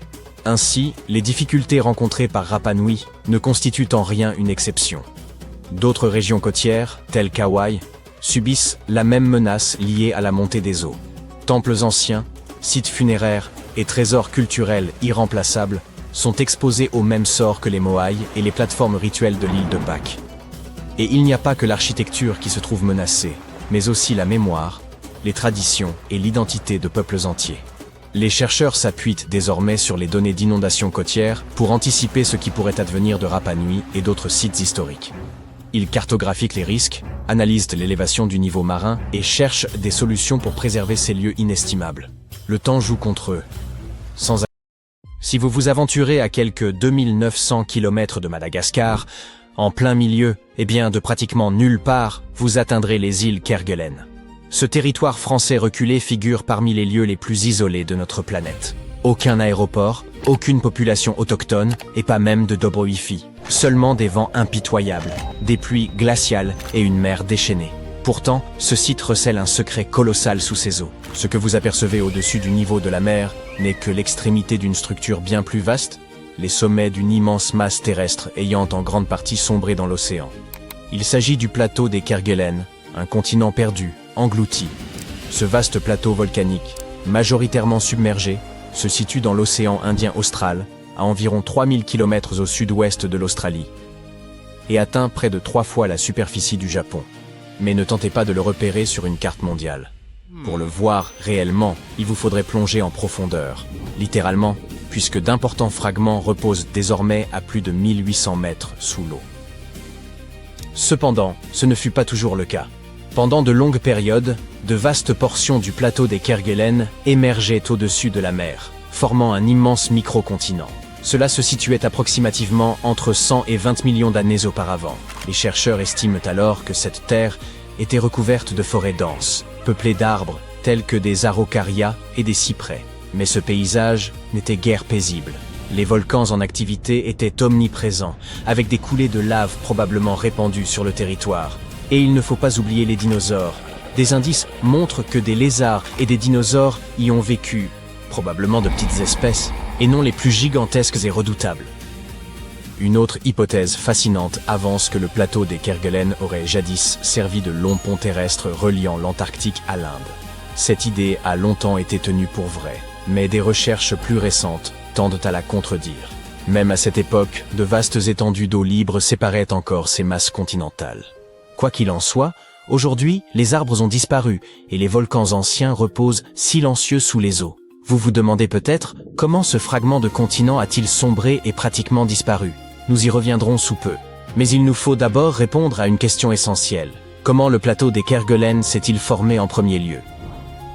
Ainsi, les difficultés rencontrées par Rapa Nui ne constituent en rien une exception. D'autres régions côtières, telles qu'Hawaï, subissent la même menace liée à la montée des eaux. Temples anciens, sites funéraires et trésors culturels irremplaçables sont exposés au même sort que les moaïs et les plateformes rituelles de l'île de Pâques. Et il n'y a pas que l'architecture qui se trouve menacée, mais aussi la mémoire, les traditions et l'identité de peuples entiers. Les chercheurs s'appuient désormais sur les données d'inondations côtières pour anticiper ce qui pourrait advenir de Rapa Nui et d'autres sites historiques. Ils cartographient les risques, analysent l'élévation du niveau marin et cherchent des solutions pour préserver ces lieux inestimables. Le temps joue contre eux. Si vous vous aventurez à quelques 2900 km de Madagascar, en plein milieu, de pratiquement nulle part, vous atteindrez les îles Kerguelen. Ce territoire français reculé figure parmi les lieux les plus isolés de notre planète. Aucun aéroport, aucune population autochtone et pas même de Dobro-Wifi. Seulement des vents impitoyables, des pluies glaciales et une mer déchaînée. Pourtant, ce site recèle un secret colossal sous ses eaux. Ce que vous apercevez au-dessus du niveau de la mer n'est que l'extrémité d'une structure bien plus vaste, les sommets d'une immense masse terrestre ayant en grande partie sombré dans l'océan. Il s'agit du plateau des Kerguelen, un continent perdu, englouti. Ce vaste plateau volcanique, majoritairement submergé, se situe dans l'océan Indien austral, à environ 3000 km au sud-ouest de l'Australie, et atteint près de 3 fois la superficie du Japon. Mais ne tentez pas de le repérer sur une carte mondiale. Pour le voir réellement, il vous faudrait plonger en profondeur, littéralement, puisque d'importants fragments reposent désormais à plus de 1800 mètres sous l'eau. Cependant, ce ne fut pas toujours le cas. Pendant de longues périodes, de vastes portions du plateau des Kerguelen émergeaient au-dessus de la mer, formant un immense micro-continent. Cela se situait approximativement entre 100 et 20 millions d'années auparavant. Les chercheurs estiment alors que cette terre était recouverte de forêts denses, peuplées d'arbres tels que des araucarias et des cyprès. Mais ce paysage n'était guère paisible. Les volcans en activité étaient omniprésents, avec des coulées de lave probablement répandues sur le territoire. Et il ne faut pas oublier les dinosaures. Des indices montrent que des lézards et des dinosaures y ont vécu, probablement de petites espèces, et non les plus gigantesques et redoutables. Une autre hypothèse fascinante avance que le plateau des Kerguelen aurait jadis servi de long pont terrestre reliant l'Antarctique à l'Inde. Cette idée a longtemps été tenue pour vraie, mais des recherches plus récentes tendent à la contredire. Même à cette époque, de vastes étendues d'eau libre séparaient encore ces masses continentales. Quoi qu'il en soit, aujourd'hui, les arbres ont disparu et les volcans anciens reposent silencieux sous les eaux. Vous vous demandez peut-être comment ce fragment de continent a-t-il sombré et pratiquement disparu. Nous y reviendrons sous peu. Mais il nous faut d'abord répondre à une question essentielle. Comment le plateau des Kerguelen s'est-il formé en premier lieu?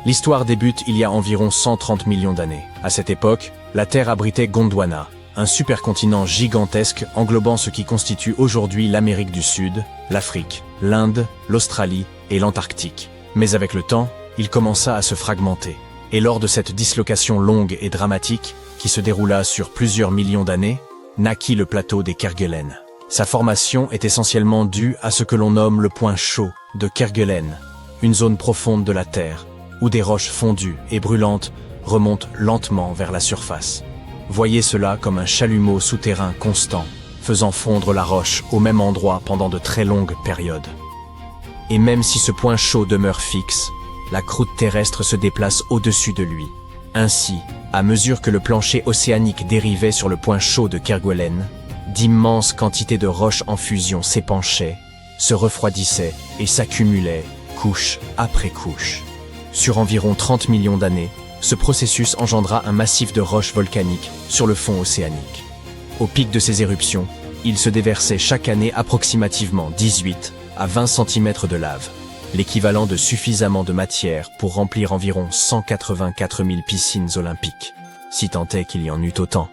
L'histoire débute il y a environ 130 millions d'années. À cette époque, La Terre abritait Gondwana, un supercontinent gigantesque englobant ce qui constitue aujourd'hui l'Amérique du Sud, l'Afrique, l'Inde, l'Australie et l'Antarctique. Mais avec le temps, il commença à se fragmenter. Et lors de cette dislocation longue et dramatique, qui se déroula sur plusieurs millions d'années, naquit le plateau des Kerguelen. Sa formation est essentiellement due à ce que l'on nomme le point chaud de Kerguelen, une zone profonde de la Terre, où des roches fondues et brûlantes remontent lentement vers la surface. Voyez cela comme un chalumeau souterrain constant, faisant fondre la roche au même endroit pendant de très longues périodes. Et même si ce point chaud demeure fixe, la croûte terrestre se déplace au-dessus de lui. Ainsi, à mesure que le plancher océanique dérivait sur le point chaud de Kerguelen, d'immenses quantités de roches en fusion s'épanchaient, se refroidissaient et s'accumulaient, couche après couche. Sur environ 30 millions d'années, ce processus engendra un massif de roches volcaniques sur le fond océanique. Au pic de ces éruptions, il se déversait chaque année approximativement 18 à 20 cm de lave, l'équivalent de suffisamment de matière pour remplir environ 184 000 piscines olympiques, si tant est qu'il y en eût autant.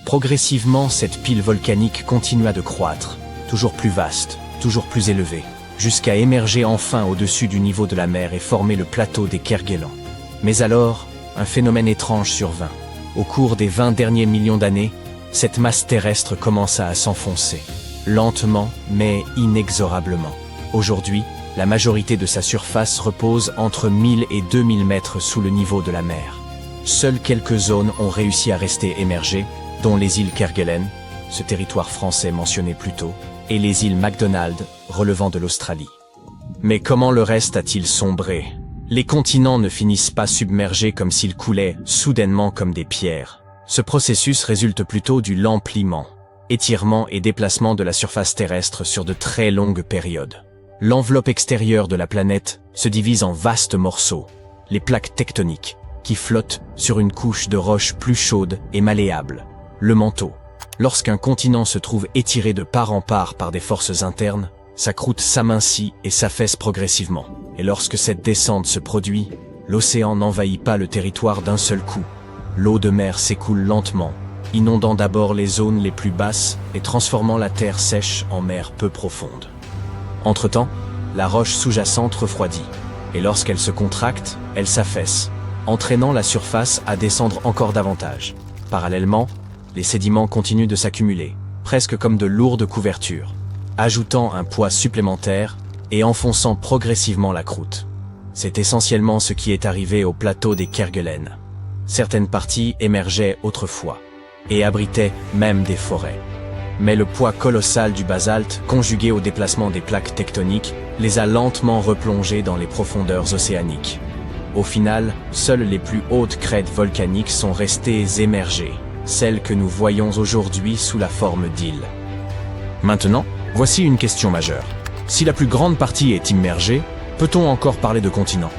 Progressivement, cette pile volcanique continua de croître, toujours plus vaste, toujours plus élevée, jusqu'à émerger enfin au-dessus du niveau de la mer et former le plateau des Kerguelen. Mais alors, un phénomène étrange survint. Au cours des 20 derniers millions d'années, cette masse terrestre commença à s'enfoncer, lentement mais inexorablement. Aujourd'hui, la majorité de sa surface repose entre 1000 et 2000 mètres sous le niveau de la mer. Seules quelques zones ont réussi à rester émergées, dont les îles Kerguelen, ce territoire français mentionné plus tôt, et les îles McDonald, relevant de l'Australie. Mais comment le reste a-t-il sombré ? Les continents ne finissent pas submergés comme s'ils coulaient soudainement comme des pierres. Ce processus résulte plutôt du lent pliement, étirement et déplacement de la surface terrestre sur de très longues périodes. L'enveloppe extérieure de la planète se divise en vastes morceaux, les plaques tectoniques, qui flottent sur une couche de roches plus chaude et malléable, le manteau. Lorsqu'un continent se trouve étiré de part en part par des forces internes, sa croûte s'amincit et s'affaisse progressivement. Et lorsque cette descente se produit, l'océan n'envahit pas le territoire d'un seul coup. L'eau de mer s'écoule lentement, inondant d'abord les zones les plus basses et transformant la terre sèche en mer peu profonde. Entre-temps, la roche sous-jacente refroidit, et lorsqu'elle se contracte, elle s'affaisse, entraînant la surface à descendre encore davantage. Parallèlement, les sédiments continuent de s'accumuler, presque comme de lourdes couvertures, ajoutant un poids supplémentaire et enfonçant progressivement la croûte. C'est essentiellement ce qui est arrivé au plateau des Kerguelen. Certaines parties émergeaient autrefois, et abritaient même des forêts. Mais le poids colossal du basalte, conjugué au déplacement des plaques tectoniques, les a lentement replongées dans les profondeurs océaniques. Au final, seules les plus hautes crêtes volcaniques sont restées émergées, celles que nous voyons aujourd'hui sous la forme d'îles. Maintenant, voici une question majeure. Si la plus grande partie est immergée, peut-on encore parler de continent ?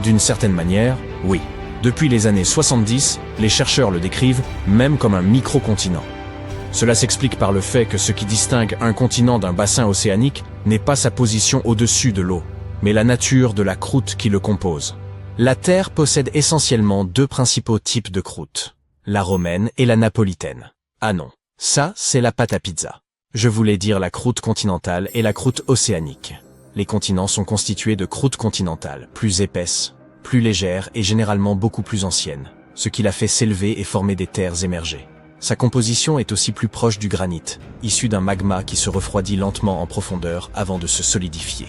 D'une certaine manière, oui. Depuis les années 70, les chercheurs le décrivent même comme un microcontinent. Cela s'explique par le fait que ce qui distingue un continent d'un bassin océanique n'est pas sa position au-dessus de l'eau, mais la nature de la croûte qui le compose. La Terre possède essentiellement deux principaux types de croûtes, la romaine et la napolitaine. Ah non, ça c'est la pâte à pizza. Je voulais dire la croûte continentale et la croûte océanique. Les continents sont constitués de croûtes continentales, plus épaisses, plus légères et généralement beaucoup plus anciennes, ce qui l'a fait s'élever et former des terres émergées. Sa composition est aussi plus proche du granit, issu d'un magma qui se refroidit lentement en profondeur avant de se solidifier.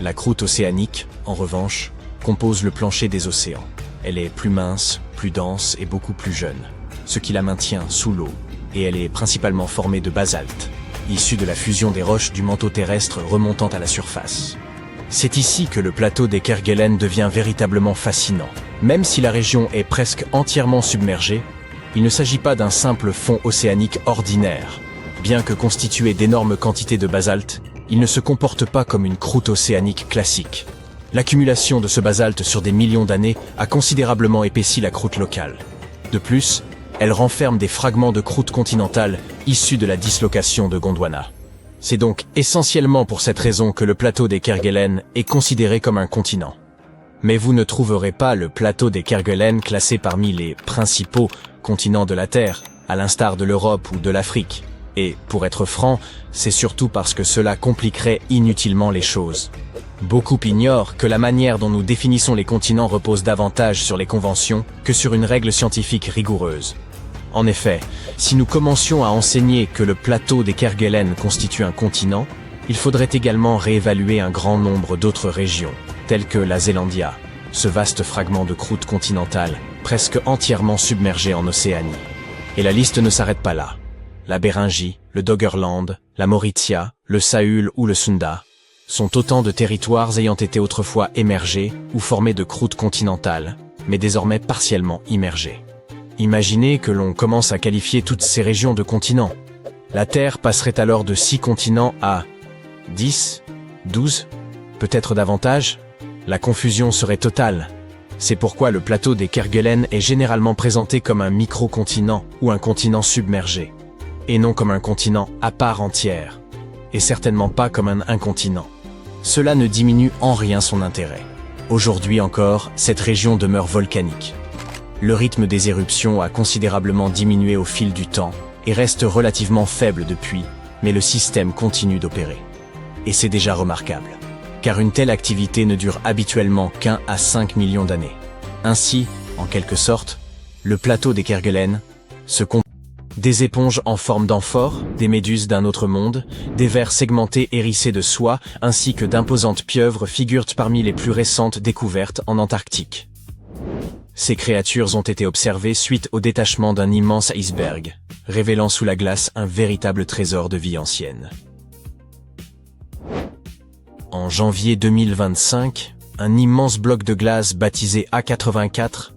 La croûte océanique, en revanche, compose le plancher des océans. Elle est plus mince, plus dense et beaucoup plus jeune, ce qui la maintient sous l'eau, et elle est principalement formée de basalte, issu de la fusion des roches du manteau terrestre remontant à la surface. C'est ici que le plateau des Kerguelen devient véritablement fascinant. Même si la région est presque entièrement submergée, il ne s'agit pas d'un simple fond océanique ordinaire. Bien que constitué d'énormes quantités de basalte, il ne se comporte pas comme une croûte océanique classique. L'accumulation de ce basalte sur des millions d'années a considérablement épaissi la croûte locale. De plus, elle renferme des fragments de croûte continentale issus de la dislocation de Gondwana. C'est donc essentiellement pour cette raison que le plateau des Kerguelen est considéré comme un continent. Mais vous ne trouverez pas le plateau des Kerguelen classé parmi les principaux continent de la Terre, à l'instar de l'Europe ou de l'Afrique. Et, pour être franc, c'est surtout parce que cela compliquerait inutilement les choses. Beaucoup ignorent que la manière dont nous définissons les continents repose davantage sur les conventions que sur une règle scientifique rigoureuse. En effet, si nous commencions à enseigner que le plateau des Kerguelen constitue un continent, il faudrait également réévaluer un grand nombre d'autres régions, telles que la Zélandia, ce vaste fragment de croûte continentale, presque entièrement submergé en Océanie. Et la liste ne s'arrête pas là. La Béringie, le Doggerland, la Mauritia, le Sahul ou le Sunda sont autant de territoires ayant été autrefois émergés ou formés de croûte continentale, mais désormais partiellement immergés. Imaginez que l'on commence à qualifier toutes ces régions de continents. La Terre passerait alors de 6 continents à 10, 12, peut-être davantage. La confusion serait totale. C'est pourquoi le plateau des Kerguelen est généralement présenté comme un micro-continent ou un continent submergé, et non comme un continent à part entière, et certainement pas comme un incontinent. Cela ne diminue en rien son intérêt. Aujourd'hui encore, cette région demeure volcanique. Le rythme des éruptions a considérablement diminué au fil du temps et reste relativement faible depuis, mais le système continue d'opérer. Et c'est déjà remarquable, car une telle activité ne dure habituellement qu'1 à 5 millions d'années. Ainsi, en quelque sorte, le plateau des Kerguelen se compose des éponges en forme d'amphores, des méduses d'un autre monde, des vers segmentés hérissés de soie, ainsi que d'imposantes pieuvres figurent parmi les plus récentes découvertes en Antarctique. Ces créatures ont été observées suite au détachement d'un immense iceberg, révélant sous la glace un véritable trésor de vie ancienne. En janvier 2025, un immense bloc de glace baptisé A84,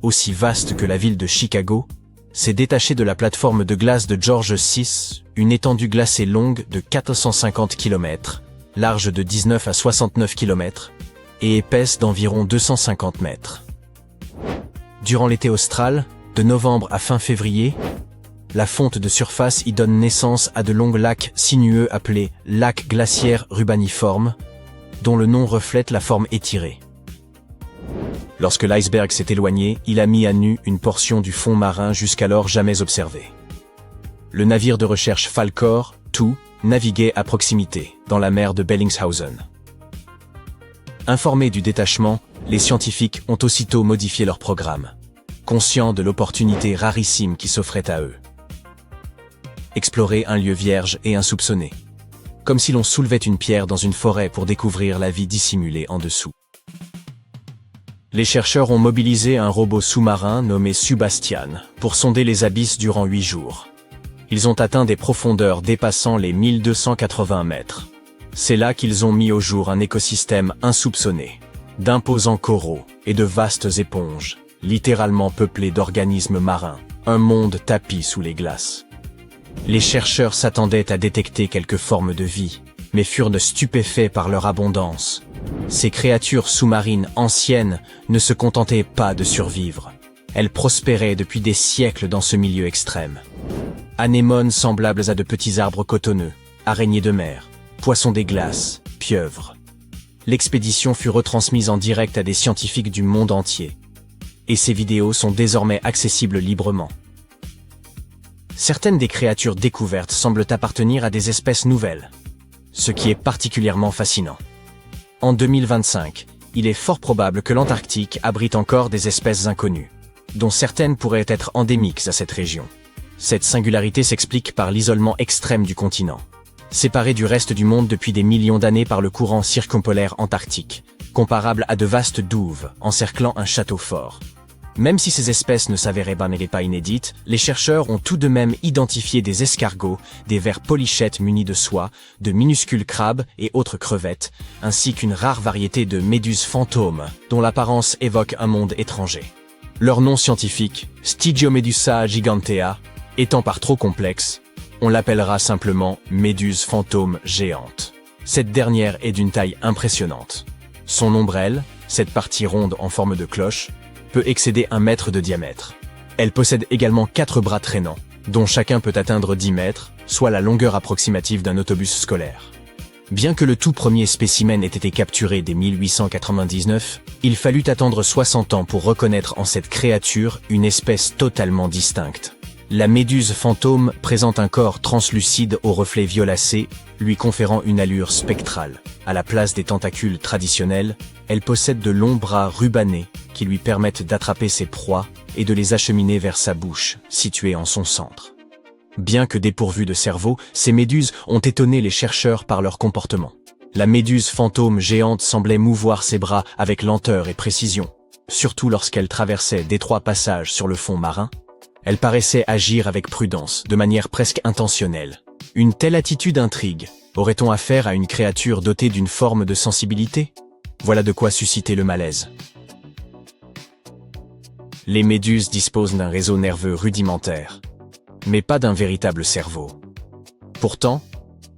aussi vaste que la ville de Chicago, s'est détaché de la plateforme de glace de George VI, une étendue glacée longue de 450 km, large de 19 à 69 km, et épaisse d'environ 250 mètres. Durant l'été austral, de novembre à fin février, la fonte de surface y donne naissance à de longs lacs sinueux appelés lacs glaciaires rubaniformes, dont le nom reflète la forme étirée. Lorsque l'iceberg s'est éloigné, il a mis à nu une portion du fond marin jusqu'alors jamais observée. Le navire de recherche Falkor, II, naviguait à proximité, dans la mer de Bellingshausen. Informés du détachement, les scientifiques ont aussitôt modifié leur programme, conscients de l'opportunité rarissime qui s'offrait à eux. Explorer un lieu vierge et insoupçonné, comme si l'on soulevait une pierre dans une forêt pour découvrir la vie dissimulée en dessous. Les chercheurs ont mobilisé un robot sous-marin nommé Subastian pour sonder les abysses durant 8 jours. Ils ont atteint des profondeurs dépassant les 1280 mètres. C'est là qu'ils ont mis au jour un écosystème insoupçonné, d'imposants coraux et de vastes éponges, littéralement peuplés d'organismes marins, un monde tapi sous les glaces. Les chercheurs s'attendaient à détecter quelques formes de vie, mais furent stupéfaits par leur abondance. Ces créatures sous-marines anciennes ne se contentaient pas de survivre. Elles prospéraient depuis des siècles dans ce milieu extrême. Anémones semblables à de petits arbres cotonneux, araignées de mer, poissons des glaces, pieuvres. L'expédition fut retransmise en direct à des scientifiques du monde entier. Et ces vidéos sont désormais accessibles librement. Certaines des créatures découvertes semblent appartenir à des espèces nouvelles, ce qui est particulièrement fascinant. En 2025, il est fort probable que l'Antarctique abrite encore des espèces inconnues, dont certaines pourraient être endémiques à cette région. Cette singularité s'explique par l'isolement extrême du continent, séparé du reste du monde depuis des millions d'années par le courant circumpolaire antarctique, comparable à de vastes douves encerclant un château fort. Même si ces espèces ne s'avéraient pas inédites, les chercheurs ont tout de même identifié des escargots, des vers polychètes munis de soie, de minuscules crabes et autres crevettes, ainsi qu'une rare variété de méduses fantômes, dont l'apparence évoque un monde étranger. Leur nom scientifique, Stygiomedusa gigantea, étant par trop complexe, on l'appellera simplement méduse fantôme géante. Cette dernière est d'une taille impressionnante. Son ombrelle, cette partie ronde en forme de cloche, peut excéder 1 mètre de diamètre. Elle possède également 4 bras traînants, dont chacun peut atteindre 10 mètres, soit la longueur approximative d'un autobus scolaire. Bien que le tout premier spécimen ait été capturé dès 1899, il fallut attendre 60 ans pour reconnaître en cette créature une espèce totalement distincte. La méduse fantôme présente un corps translucide aux reflets violacés, lui conférant une allure spectrale. À la place des tentacules traditionnels, elle possède de longs bras rubanés qui lui permettent d'attraper ses proies et de les acheminer vers sa bouche, située en son centre. Bien que dépourvues de cerveau, ces méduses ont étonné les chercheurs par leur comportement. La méduse fantôme géante semblait mouvoir ses bras avec lenteur et précision, surtout lorsqu'elle traversait d'étroits passages sur le fond marin. Elle paraissait agir avec prudence, de manière presque intentionnelle. Une telle attitude intrigue. Aurait-on affaire à une créature dotée d'une forme de sensibilité? Voilà de quoi susciter le malaise. Les méduses disposent d'un réseau nerveux rudimentaire, mais pas d'un véritable cerveau. Pourtant,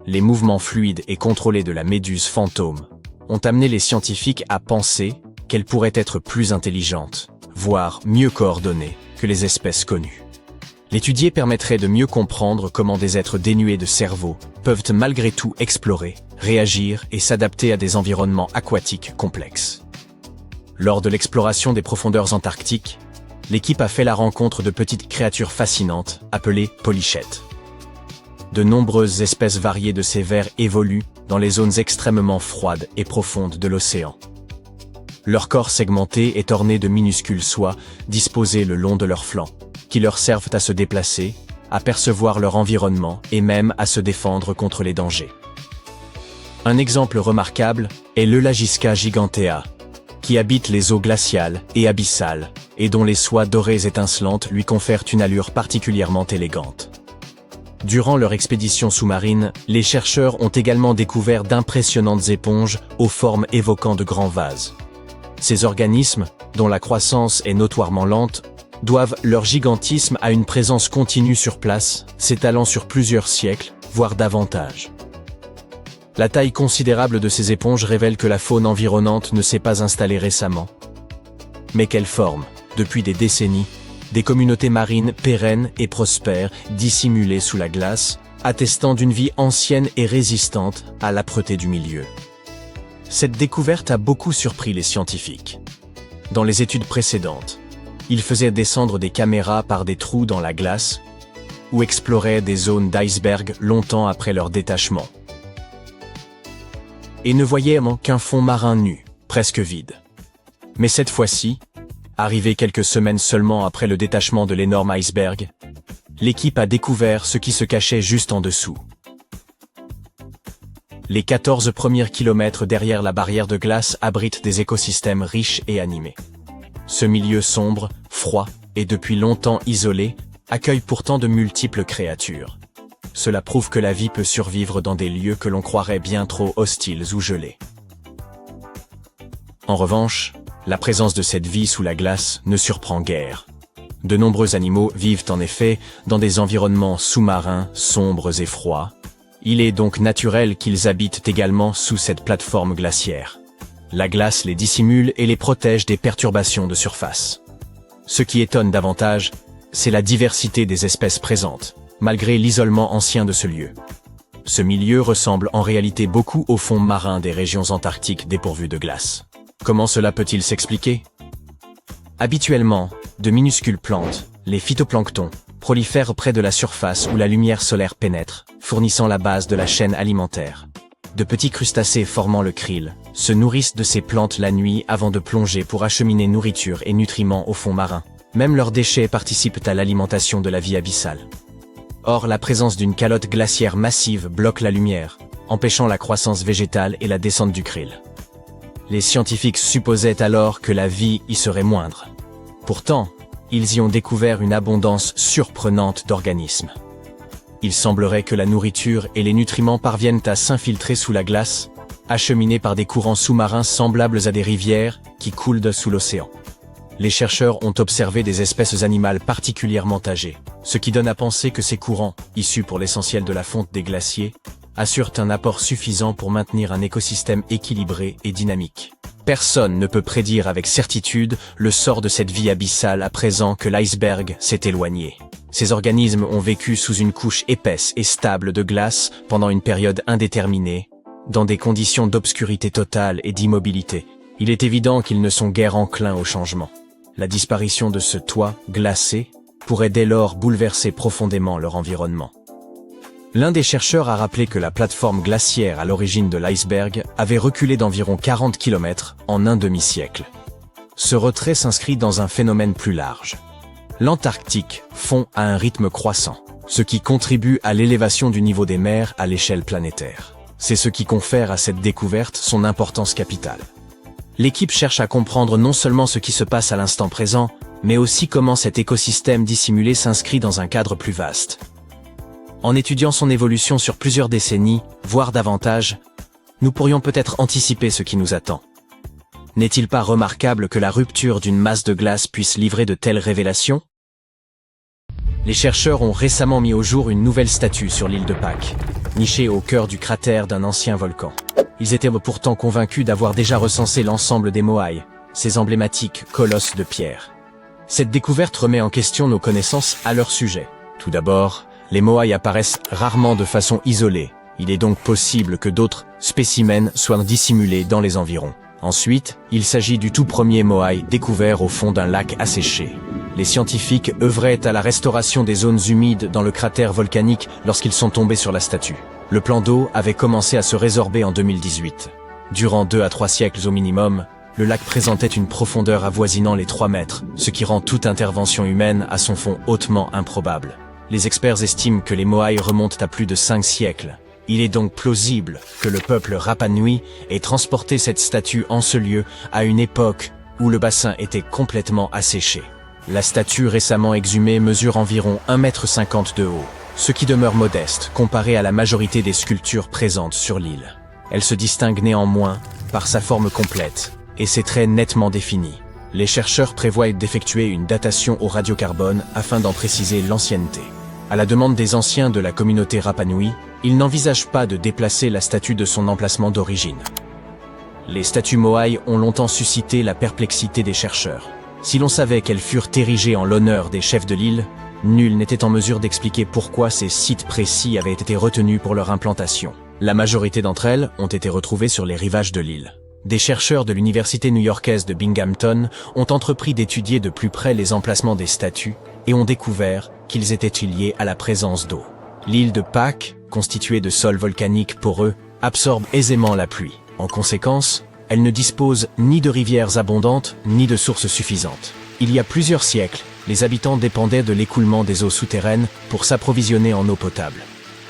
les mouvements fluides et contrôlés de la méduse fantôme ont amené les scientifiques à penser qu'elle pourrait être plus intelligente, voire mieux coordonnée que les espèces connues. L'étudier permettrait de mieux comprendre comment des êtres dénués de cerveau peuvent malgré tout explorer, réagir et s'adapter à des environnements aquatiques complexes. Lors de l'exploration des profondeurs antarctiques, l'équipe a fait la rencontre de petites créatures fascinantes appelées polychètes. De nombreuses espèces variées de ces vers évoluent dans les zones extrêmement froides et profondes de l'océan. Leur corps segmenté est orné de minuscules soies disposées le long de leurs flancs, qui leur servent à se déplacer, à percevoir leur environnement et même à se défendre contre les dangers. Un exemple remarquable est l'Eulagisca gigantea, qui habite les eaux glaciales et abyssales, et dont les soies dorées étincelantes lui confèrent une allure particulièrement élégante. Durant leur expédition sous-marine, les chercheurs ont également découvert d'impressionnantes éponges aux formes évoquant de grands vases. Ces organismes, dont la croissance est notoirement lente, doivent leur gigantisme à une présence continue sur place, s'étalant sur plusieurs siècles, voire davantage. La taille considérable de ces éponges révèle que la faune environnante ne s'est pas installée récemment, mais qu'elle forme, depuis des décennies, des communautés marines pérennes et prospères, dissimulées sous la glace, attestant d'une vie ancienne et résistante à l'âpreté du milieu. Cette découverte a beaucoup surpris les scientifiques. Dans les études précédentes, ils faisaient descendre des caméras par des trous dans la glace ou exploraient des zones d'iceberg longtemps après leur détachement. Et ne voyaient qu'un fond marin nu, presque vide. Mais cette fois-ci, arrivé quelques semaines seulement après le détachement de l'énorme iceberg, l'équipe a découvert ce qui se cachait juste en dessous. Les 14 premiers kilomètres derrière la barrière de glace abritent des écosystèmes riches et animés. Ce milieu sombre, froid et depuis longtemps isolé accueille pourtant de multiples créatures. Cela prouve que la vie peut survivre dans des lieux que l'on croirait bien trop hostiles ou gelés. En revanche, la présence de cette vie sous la glace ne surprend guère. De nombreux animaux vivent en effet dans des environnements sous-marins, sombres et froids. Il est donc naturel qu'ils habitent également sous cette plateforme glaciaire. La glace les dissimule et les protège des perturbations de surface. Ce qui étonne davantage, c'est la diversité des espèces présentes, malgré l'isolement ancien de ce lieu. Ce milieu ressemble en réalité beaucoup au fond marin des régions antarctiques dépourvues de glace. Comment cela peut-il s'expliquer? Habituellement, de minuscules plantes, les phytoplanctons, prolifèrent près de la surface où la lumière solaire pénètre, fournissant la base de la chaîne alimentaire. De petits crustacés formant le krill se nourrissent de ces plantes la nuit avant de plonger pour acheminer nourriture et nutriments au fond marin. Même leurs déchets participent à l'alimentation de la vie abyssale. Or, la présence d'une calotte glaciaire massive bloque la lumière, empêchant la croissance végétale et la descente du krill. Les scientifiques supposaient alors que la vie y serait moindre. Pourtant, ils y ont découvert une abondance surprenante d'organismes. Il semblerait que la nourriture et les nutriments parviennent à s'infiltrer sous la glace, acheminés par des courants sous-marins semblables à des rivières qui coulent sous l'océan. Les chercheurs ont observé des espèces animales particulièrement âgées, ce qui donne à penser que ces courants, issus pour l'essentiel de la fonte des glaciers, assurent un apport suffisant pour maintenir un écosystème équilibré et dynamique. Personne ne peut prédire avec certitude le sort de cette vie abyssale à présent que l'iceberg s'est éloigné. Ces organismes ont vécu sous une couche épaisse et stable de glace pendant une période indéterminée, Dans des conditions d'obscurité totale et d'immobilité, il est évident qu'ils ne sont guère enclins au changement. La disparition de ce toit glacé pourrait dès lors bouleverser profondément leur environnement. L'un des chercheurs a rappelé que la plateforme glaciaire à l'origine de l'iceberg avait reculé d'environ 40 km en un demi-siècle. Ce retrait s'inscrit dans un phénomène plus large. L'Antarctique fond à un rythme croissant, ce qui contribue à l'élévation du niveau des mers à l'échelle planétaire. C'est ce qui confère à cette découverte son importance capitale. L'équipe cherche à comprendre non seulement ce qui se passe à l'instant présent, mais aussi comment cet écosystème dissimulé s'inscrit dans un cadre plus vaste. En étudiant son évolution sur plusieurs décennies, voire davantage, nous pourrions peut-être anticiper ce qui nous attend. N'est-il pas remarquable que la rupture d'une masse de glace puisse livrer de telles révélations? Les chercheurs ont récemment mis au jour une nouvelle statue sur l'île de Pâques, nichée au cœur du cratère d'un ancien volcan. Ils étaient pourtant convaincus d'avoir déjà recensé l'ensemble des Moai, ces emblématiques colosses de pierre. Cette découverte remet en question nos connaissances à leur sujet. Tout d'abord, les Moai apparaissent rarement de façon isolée. Il est donc possible que d'autres spécimens soient dissimulés dans les environs. Ensuite, il s'agit du tout premier Moai découvert au fond d'un lac asséché. Les scientifiques œuvraient à la restauration des zones humides dans le cratère volcanique lorsqu'ils sont tombés sur la statue. Le plan d'eau avait commencé à se résorber en 2018. Durant 2 à 3 siècles au minimum, le lac présentait une profondeur avoisinant les 3 mètres, ce qui rend toute intervention humaine à son fond hautement improbable. Les experts estiment que les Moai remontent à plus de 5 siècles. Il est donc plausible que le peuple Rapa Nui ait transporté cette statue en ce lieu à une époque où le bassin était complètement asséché. La statue récemment exhumée mesure environ 1,50 m de haut, ce qui demeure modeste comparé à la majorité des sculptures présentes sur l'île. Elle se distingue néanmoins par sa forme complète et ses traits nettement définis. Les chercheurs prévoient d'effectuer une datation au radiocarbone afin d'en préciser l'ancienneté. À la demande des anciens de la communauté Rapa Nui, ils n'envisagent pas de déplacer la statue de son emplacement d'origine. Les statues Moai ont longtemps suscité la perplexité des chercheurs. Si l'on savait qu'elles furent érigées en l'honneur des chefs de l'île, nul n'était en mesure d'expliquer pourquoi ces sites précis avaient été retenus pour leur implantation. La majorité d'entre elles ont été retrouvées sur les rivages de l'île. Des chercheurs de l'université new-yorkaise de Binghamton ont entrepris d'étudier de plus près les emplacements des statues et ont découvert qu'ils étaient liés à la présence d'eau. L'île de Pâques, constituée de sols volcaniques poreux, absorbe aisément la pluie. En conséquence, elle ne dispose ni de rivières abondantes, ni de sources suffisantes. Il y a plusieurs siècles, les habitants dépendaient de l'écoulement des eaux souterraines pour s'approvisionner en eau potable.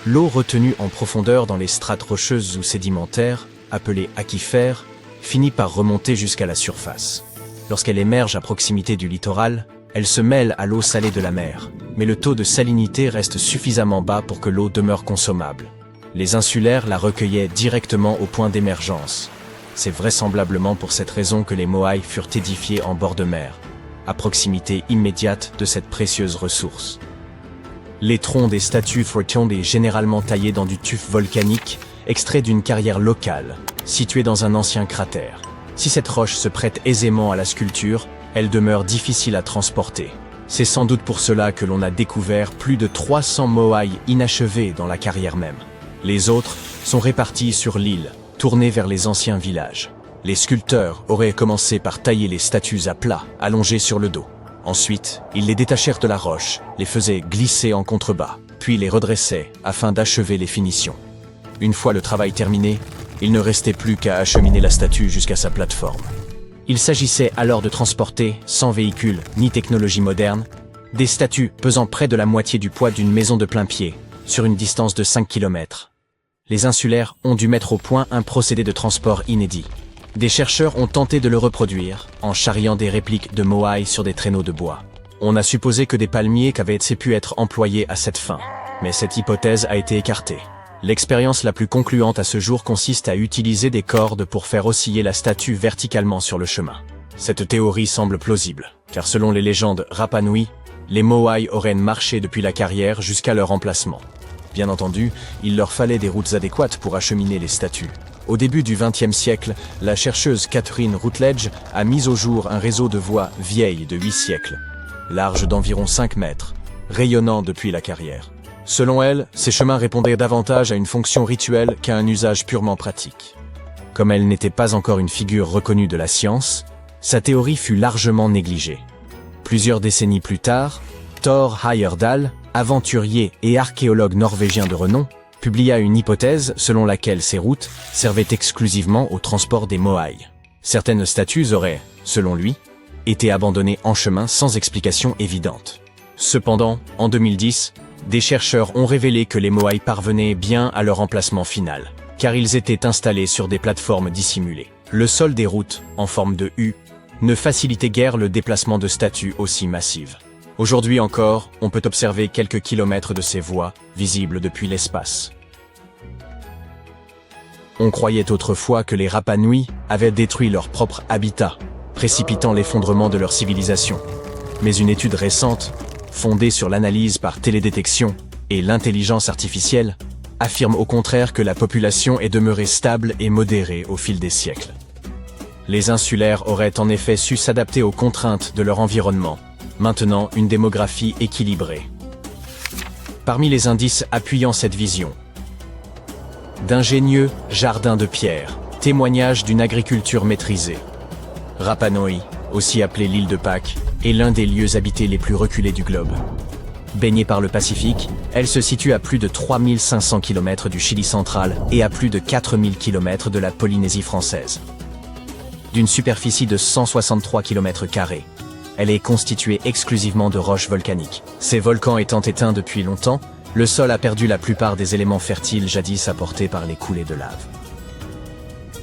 L'eau retenue en profondeur dans les strates rocheuses ou sédimentaires, appelées aquifères, finit par remonter jusqu'à la surface. Lorsqu'elle émerge à proximité du littoral, elle se mêle à l'eau salée de la mer, mais le taux de salinité reste suffisamment bas pour que l'eau demeure consommable. Les insulaires la recueillaient directement au point d'émergence. C'est vraisemblablement pour cette raison que les Moai furent édifiés en bord de mer, à proximité immédiate de cette précieuse ressource. Les troncs des statues sont généralement taillés dans du tuf volcanique, extrait d'une carrière locale, située dans un ancien cratère. Si cette roche se prête aisément à la sculpture, elle demeure difficile à transporter. C'est sans doute pour cela que l'on a découvert plus de 300 Moai inachevés dans la carrière même. Les autres sont répartis sur l'île, tournés vers les anciens villages. Les sculpteurs auraient commencé par tailler les statues à plat, allongées sur le dos. Ensuite, ils les détachèrent de la roche, les faisaient glisser en contrebas, puis les redressaient afin d'achever les finitions. Une fois le travail terminé, il ne restait plus qu'à acheminer la statue jusqu'à sa plateforme. Il s'agissait alors de transporter, sans véhicule ni technologie moderne, des statues pesant près de la moitié du poids d'une maison de plain pied, sur une distance de 5 km. Les insulaires ont dû mettre au point un procédé de transport inédit. Des chercheurs ont tenté de le reproduire, en charriant des répliques de Moai sur des traîneaux de bois. On a supposé que des palmiers avaient pu être employés à cette fin, mais cette hypothèse a été écartée. L'expérience la plus concluante à ce jour consiste à utiliser des cordes pour faire osciller la statue verticalement sur le chemin. Cette théorie semble plausible, car selon les légendes Rapa Nui, les Moai auraient marché depuis la carrière jusqu'à leur emplacement. Bien entendu, il leur fallait des routes adéquates pour acheminer les statues. Au début du XXe siècle, la chercheuse Catherine Routledge a mis au jour un réseau de voies vieilles de 8 siècles, large d'environ 5 mètres, rayonnant depuis la carrière. Selon elle, ces chemins répondaient davantage à une fonction rituelle qu'à un usage purement pratique. Comme elle n'était pas encore une figure reconnue de la science, sa théorie fut largement négligée. Plusieurs décennies plus tard, Thor Heyerdahl, aventurier et archéologue norvégien de renom, publia une hypothèse selon laquelle ces routes servaient exclusivement au transport des moaïs. Certaines statues auraient, selon lui, été abandonnées en chemin sans explication évidente. Cependant, en 2010, des chercheurs ont révélé que les moaïs parvenaient bien à leur emplacement final, car ils étaient installés sur des plateformes dissimulées. Le sol des routes, en forme de U, ne facilitait guère le déplacement de statues aussi massives. Aujourd'hui encore, on peut observer quelques kilomètres de ces voies, visibles depuis l'espace. On croyait autrefois que les Rapa Nui avaient détruit leur propre habitat, précipitant l'effondrement de leur civilisation. Mais une étude récente, fondée sur l'analyse par télédétection et l'intelligence artificielle, affirme au contraire que la population est demeurée stable et modérée au fil des siècles. Les insulaires auraient en effet su s'adapter aux contraintes de leur environnement, maintenant une démographie équilibrée. Parmi les indices appuyant cette vision, d'ingénieux jardins de pierre, témoignage d'une agriculture maîtrisée. Rapa Nui, aussi appelée l'île de Pâques, est l'un des lieux habités les plus reculés du globe. Baignée par le Pacifique, elle se situe à plus de 3500 km du Chili central et à plus de 4000 km de la Polynésie française. D'une superficie de 163 km², elle est constituée exclusivement de roches volcaniques. Ces volcans étant éteints depuis longtemps, le sol a perdu la plupart des éléments fertiles jadis apportés par les coulées de lave.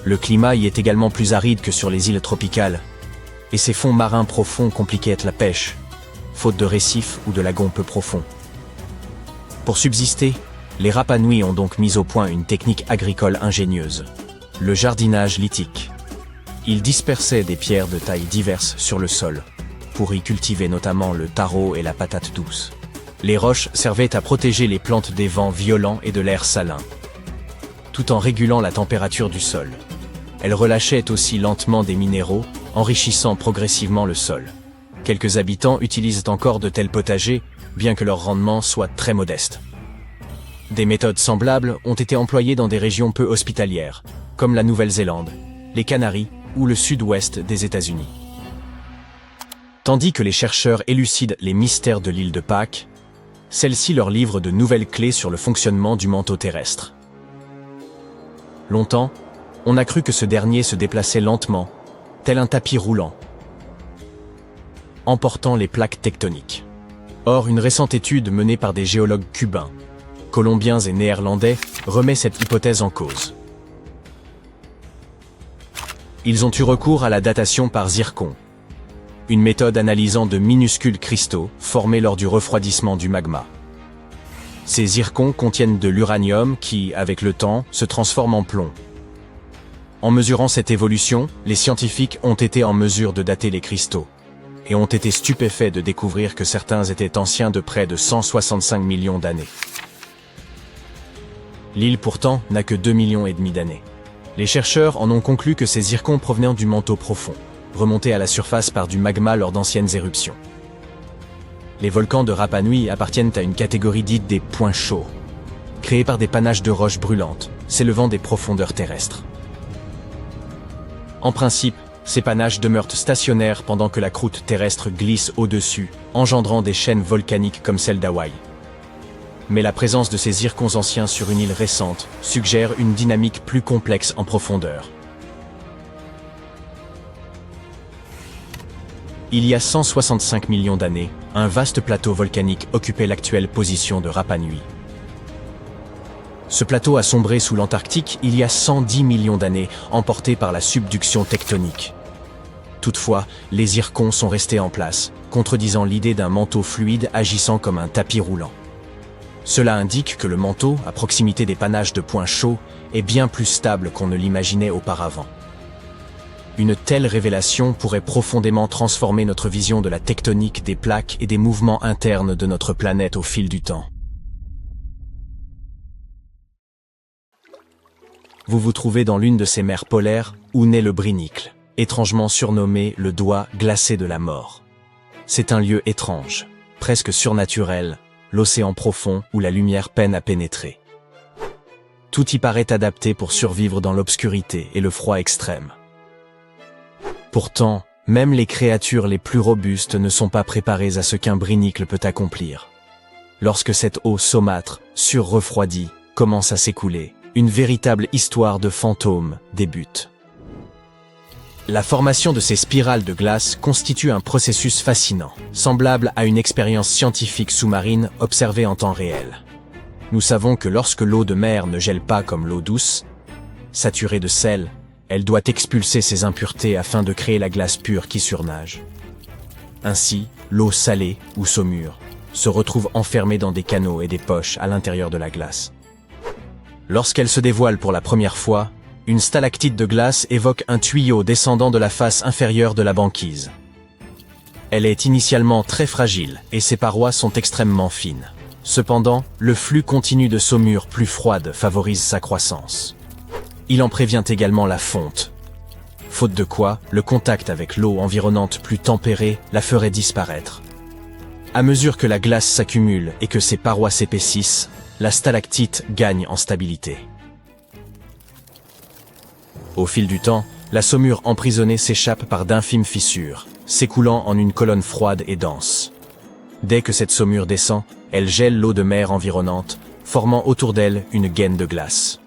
Le climat y est également plus aride que sur les îles tropicales, et ces fonds marins profonds compliquaient la pêche, faute de récifs ou de lagons peu profonds. Pour subsister, les Rapa Nui ont donc mis au point une technique agricole ingénieuse, le jardinage lithique. Ils dispersaient des pierres de tailles diverses sur le sol, pour y cultiver notamment le taro et la patate douce. Les roches servaient à protéger les plantes des vents violents et de l'air salin, tout en régulant la température du sol. Elles relâchaient aussi lentement des minéraux, enrichissant progressivement le sol. Quelques habitants utilisent encore de tels potagers, bien que leur rendement soit très modeste. Des méthodes semblables ont été employées dans des régions peu hospitalières, comme la Nouvelle-Zélande, les Canaries ou le sud-ouest des États-Unis. Tandis que les chercheurs élucident les mystères de l'île de Pâques, celle-ci leur livre de nouvelles clés sur le fonctionnement du manteau terrestre. Longtemps, on a cru que ce dernier se déplaçait lentement, tel un tapis roulant, emportant les plaques tectoniques. Or, une récente étude menée par des géologues cubains, colombiens et néerlandais remet cette hypothèse en cause. Ils ont eu recours à la datation par zircon, une méthode analysant de minuscules cristaux formés lors du refroidissement du magma. Ces zircons contiennent de l'uranium qui, avec le temps, se transforme en plomb. En mesurant cette évolution, les scientifiques ont été en mesure de dater les cristaux, et ont été stupéfaits de découvrir que certains étaient anciens de près de 165 millions d'années. L'île pourtant n'a que 2,5 millions d'années. Les chercheurs en ont conclu que ces zircons provenaient du manteau profond, remontés à la surface par du magma lors d'anciennes éruptions. Les volcans de Rapa Nui appartiennent à une catégorie dite des points chauds, créés par des panaches de roches brûlantes, s'élevant des profondeurs terrestres. En principe, ces panaches demeurent stationnaires pendant que la croûte terrestre glisse au-dessus, engendrant des chaînes volcaniques comme celle d'Hawaï. Mais la présence de ces zircons anciens sur une île récente suggère une dynamique plus complexe en profondeur. Il y a 165 millions d'années, un vaste plateau volcanique occupait l'actuelle position de Rapa Nui. Ce plateau a sombré sous l'Antarctique il y a 110 millions d'années, emporté par la subduction tectonique. Toutefois, les zircons sont restés en place, contredisant l'idée d'un manteau fluide agissant comme un tapis roulant. Cela indique que le manteau, à proximité des panaches de points chauds, est bien plus stable qu'on ne l'imaginait auparavant. Une telle révélation pourrait profondément transformer notre vision de la tectonique des plaques et des mouvements internes de notre planète au fil du temps. Vous vous trouvez dans l'une de ces mers polaires où naît le Brinicle, étrangement surnommé le doigt glacé de la mort. C'est un lieu étrange, presque surnaturel, l'océan profond où la lumière peine à pénétrer. Tout y paraît adapté pour survivre dans l'obscurité et le froid extrême. Pourtant, même les créatures les plus robustes ne sont pas préparées à ce qu'un brinicle peut accomplir. Lorsque cette eau saumâtre, surrefroidie, commence à s'écouler, une véritable histoire de fantômes débute. La formation de ces spirales de glace constitue un processus fascinant, semblable à une expérience scientifique sous-marine observée en temps réel. Nous savons que lorsque l'eau de mer ne gèle pas comme l'eau douce, saturée de sel, elle doit expulser ses impuretés afin de créer la glace pure qui surnage. Ainsi, l'eau salée ou saumure se retrouve enfermée dans des canaux et des poches à l'intérieur de la glace. Lorsqu'elle se dévoile pour la première fois, une stalactite de glace évoque un tuyau descendant de la face inférieure de la banquise. Elle est initialement très fragile et ses parois sont extrêmement fines. Cependant, le flux continu de saumure plus froide favorise sa croissance. Il en prévient également la fonte. Faute de quoi, le contact avec l'eau environnante plus tempérée la ferait disparaître. À mesure que la glace s'accumule et que ses parois s'épaississent, la stalactite gagne en stabilité. Au fil du temps, la saumure emprisonnée s'échappe par d'infimes fissures, s'écoulant en une colonne froide et dense. Dès que cette saumure descend, elle gèle l'eau de mer environnante, formant autour d'elle une gaine de glace.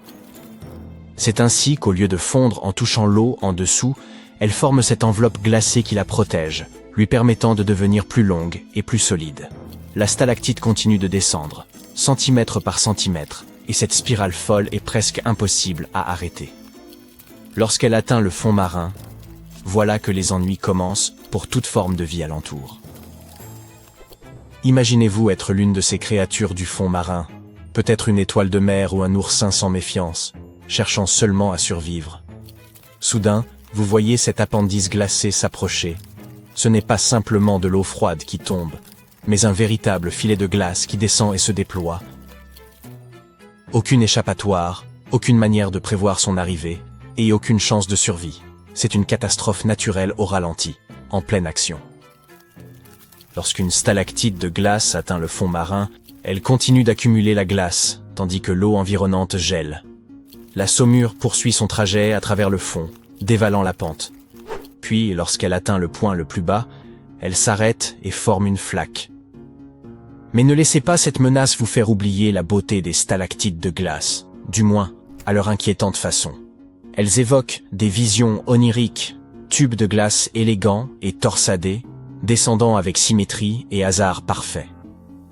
C'est ainsi qu'au lieu de fondre en touchant l'eau en dessous, elle forme cette enveloppe glacée qui la protège, lui permettant de devenir plus longue et plus solide. La stalactite continue de descendre, centimètre par centimètre, et cette spirale folle est presque impossible à arrêter. Lorsqu'elle atteint le fond marin, voilà que les ennuis commencent pour toute forme de vie alentour. Imaginez-vous être l'une de ces créatures du fond marin, peut-être une étoile de mer ou un oursin sans méfiance, cherchant seulement à survivre. Soudain, vous voyez cet appendice glacé s'approcher. Ce n'est pas simplement de l'eau froide qui tombe, mais un véritable filet de glace qui descend et se déploie. Aucune échappatoire, aucune manière de prévoir son arrivée, et aucune chance de survie. C'est une catastrophe naturelle au ralenti, en pleine action. Lorsqu'une stalactite de glace atteint le fond marin, elle continue d'accumuler la glace, tandis que l'eau environnante gèle. La saumure poursuit son trajet à travers le fond, dévalant la pente. Puis, lorsqu'elle atteint le point le plus bas, elle s'arrête et forme une flaque. Mais ne laissez pas cette menace vous faire oublier la beauté des stalactites de glace, du moins à leur inquiétante façon. Elles évoquent des visions oniriques, tubes de glace élégants et torsadés, descendant avec symétrie et hasard parfait.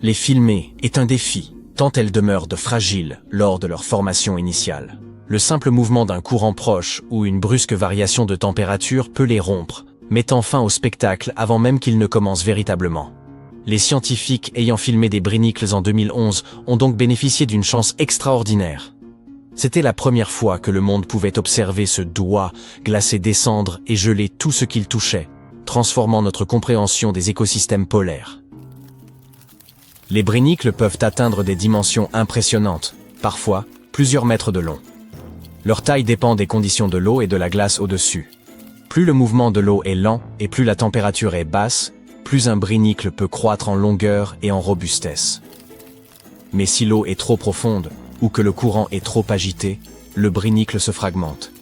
Les filmer est un défi, tant elles demeurent de fragiles lors de leur formation initiale. Le simple mouvement d'un courant proche ou une brusque variation de température peut les rompre, mettant fin au spectacle avant même qu'il ne commence véritablement. Les scientifiques ayant filmé des brinicles en 2011 ont donc bénéficié d'une chance extraordinaire. C'était la première fois que le monde pouvait observer ce doigt glacé descendre et geler tout ce qu'il touchait, transformant notre compréhension des écosystèmes polaires. Les brinicles peuvent atteindre des dimensions impressionnantes, parfois plusieurs mètres de long. Leur taille dépend des conditions de l'eau et de la glace au-dessus. Plus le mouvement de l'eau est lent et plus la température est basse, plus un brinicle peut croître en longueur et en robustesse. Mais si l'eau est trop profonde, ou que le courant est trop agité, le brinicle se fragmente.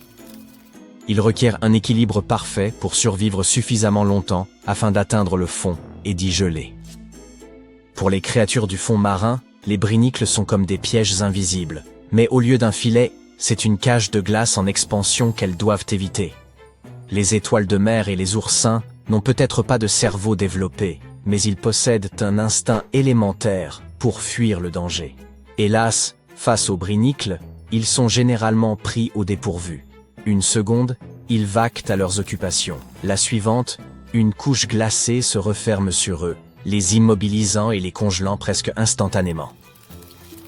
Il requiert un équilibre parfait pour survivre suffisamment longtemps afin d'atteindre le fond et d'y geler. Pour les créatures du fond marin, les brinicles sont comme des pièges invisibles, mais au lieu d'un filet, c'est une cage de glace en expansion qu'elles doivent éviter. Les étoiles de mer et les oursins n'ont peut-être pas de cerveau développé, mais ils possèdent un instinct élémentaire pour fuir le danger. Hélas, face aux brinicles, ils sont généralement pris au dépourvu. Une seconde, ils vaquent à leurs occupations. La suivante, une couche glacée se referme sur eux, les immobilisant et les congelant presque instantanément.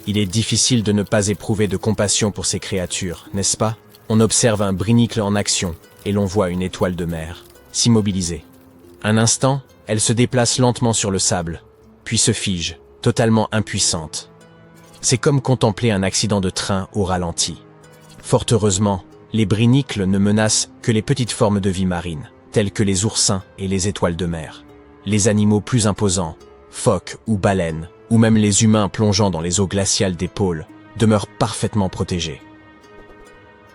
Il est difficile de ne pas éprouver de compassion pour ces créatures, n'est-ce pas? On observe un brinicle en action, et l'on voit une étoile de mer s'immobiliser. Un instant, elle se déplace lentement sur le sable, puis se fige, totalement impuissante. C'est comme contempler un accident de train au ralenti. Fort heureusement, les brinicles ne menacent que les petites formes de vie marine, telles que les oursins et les étoiles de mer. Les animaux plus imposants, phoques ou baleines, ou même les humains plongeant dans les eaux glaciales des pôles, demeurent parfaitement protégés.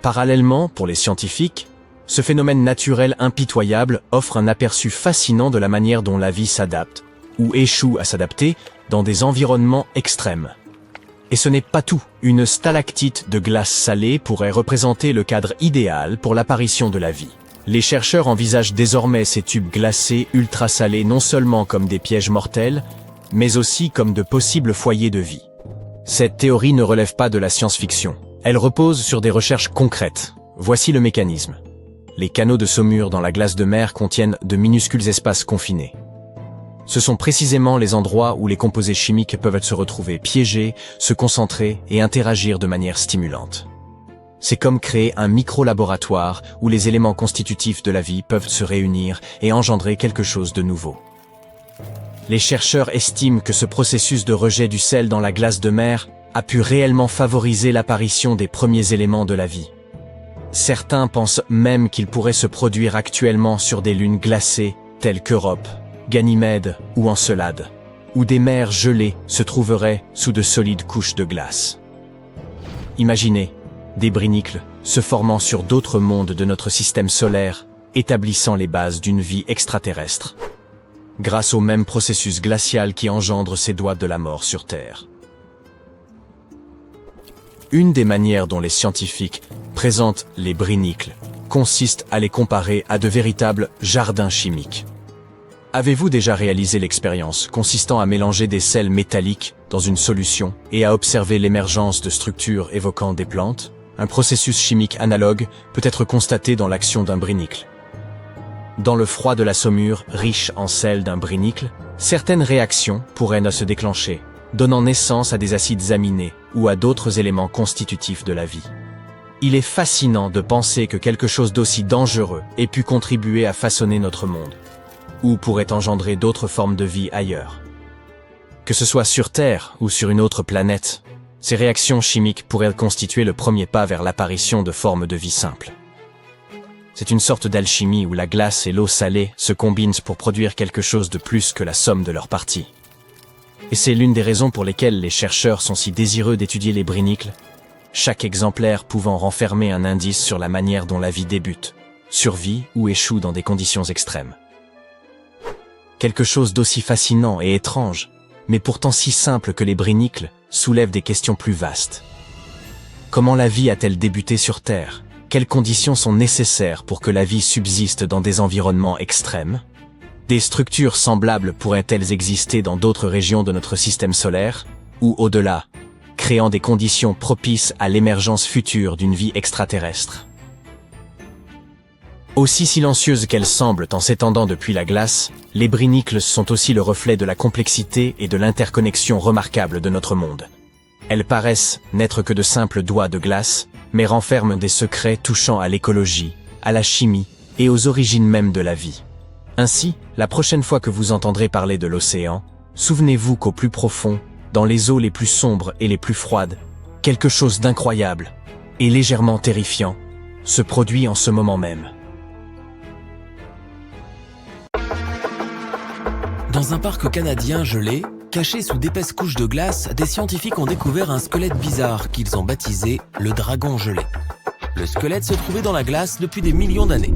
Parallèlement, pour les scientifiques, ce phénomène naturel impitoyable offre un aperçu fascinant de la manière dont la vie s'adapte, ou échoue à s'adapter, dans des environnements extrêmes. Et ce n'est pas tout. Une stalactite de glace salée pourrait représenter le cadre idéal pour l'apparition de la vie. Les chercheurs envisagent désormais ces tubes glacés ultra salés non seulement comme des pièges mortels, mais aussi comme de possibles foyers de vie. Cette théorie ne relève pas de la science-fiction. Elle repose sur des recherches concrètes. Voici le mécanisme. Les canaux de saumure dans la glace de mer contiennent de minuscules espaces confinés. Ce sont précisément les endroits où les composés chimiques peuvent se retrouver piégés, se concentrer et interagir de manière stimulante. C'est comme créer un micro-laboratoire où les éléments constitutifs de la vie peuvent se réunir et engendrer quelque chose de nouveau. Les chercheurs estiment que ce processus de rejet du sel dans la glace de mer a pu réellement favoriser l'apparition des premiers éléments de la vie. Certains pensent même qu'il pourrait se produire actuellement sur des lunes glacées telles qu'Europe, Ganymède ou Encelade, où des mers gelées se trouveraient sous de solides couches de glace. Imaginez des brinicles se formant sur d'autres mondes de notre système solaire, établissant les bases d'une vie extraterrestre, grâce au même processus glacial qui engendre ces doigts de la mort sur Terre. Une des manières dont les scientifiques présentent les brinicles consiste à les comparer à de véritables jardins chimiques. Avez-vous déjà réalisé l'expérience consistant à mélanger des sels métalliques dans une solution et à observer l'émergence de structures évoquant des plantes? Un processus chimique analogue peut être constaté dans l'action d'un brinicle. Dans le froid de la saumure riche en sel d'un brinicle, certaines réactions pourraient se déclencher, donnant naissance à des acides aminés ou à d'autres éléments constitutifs de la vie. Il est fascinant de penser que quelque chose d'aussi dangereux ait pu contribuer à façonner notre monde, ou pourrait engendrer d'autres formes de vie ailleurs. Que ce soit sur Terre ou sur une autre planète, ces réactions chimiques pourraient constituer le premier pas vers l'apparition de formes de vie simples. C'est une sorte d'alchimie où la glace et l'eau salée se combinent pour produire quelque chose de plus que la somme de leurs parties. Et c'est l'une des raisons pour lesquelles les chercheurs sont si désireux d'étudier les brinicles, chaque exemplaire pouvant renfermer un indice sur la manière dont la vie débute, survit ou échoue dans des conditions extrêmes. Quelque chose d'aussi fascinant et étrange, mais pourtant si simple que les brinicles, soulève des questions plus vastes. Comment la vie a-t-elle débuté sur Terre? Quelles conditions sont nécessaires pour que la vie subsiste dans des environnements extrêmes? Des structures semblables pourraient-elles exister dans d'autres régions de notre système solaire, ou au-delà, créant des conditions propices à l'émergence future d'une vie extraterrestre? Aussi silencieuses qu'elles semblent en s'étendant depuis la glace, les brinicles sont aussi le reflet de la complexité et de l'interconnexion remarquable de notre monde. Elles paraissent n'être que de simples doigts de glace, mais renferment des secrets touchant à l'écologie, à la chimie et aux origines mêmes de la vie. Ainsi, la prochaine fois que vous entendrez parler de l'océan, souvenez-vous qu'au plus profond, dans les eaux les plus sombres et les plus froides, quelque chose d'incroyable et légèrement terrifiant se produit en ce moment même. Dans un parc canadien gelé, caché sous d'épaisses couches de glace, des scientifiques ont découvert un squelette bizarre qu'ils ont baptisé le dragon gelé. Le squelette se trouvait dans la glace depuis des millions d'années.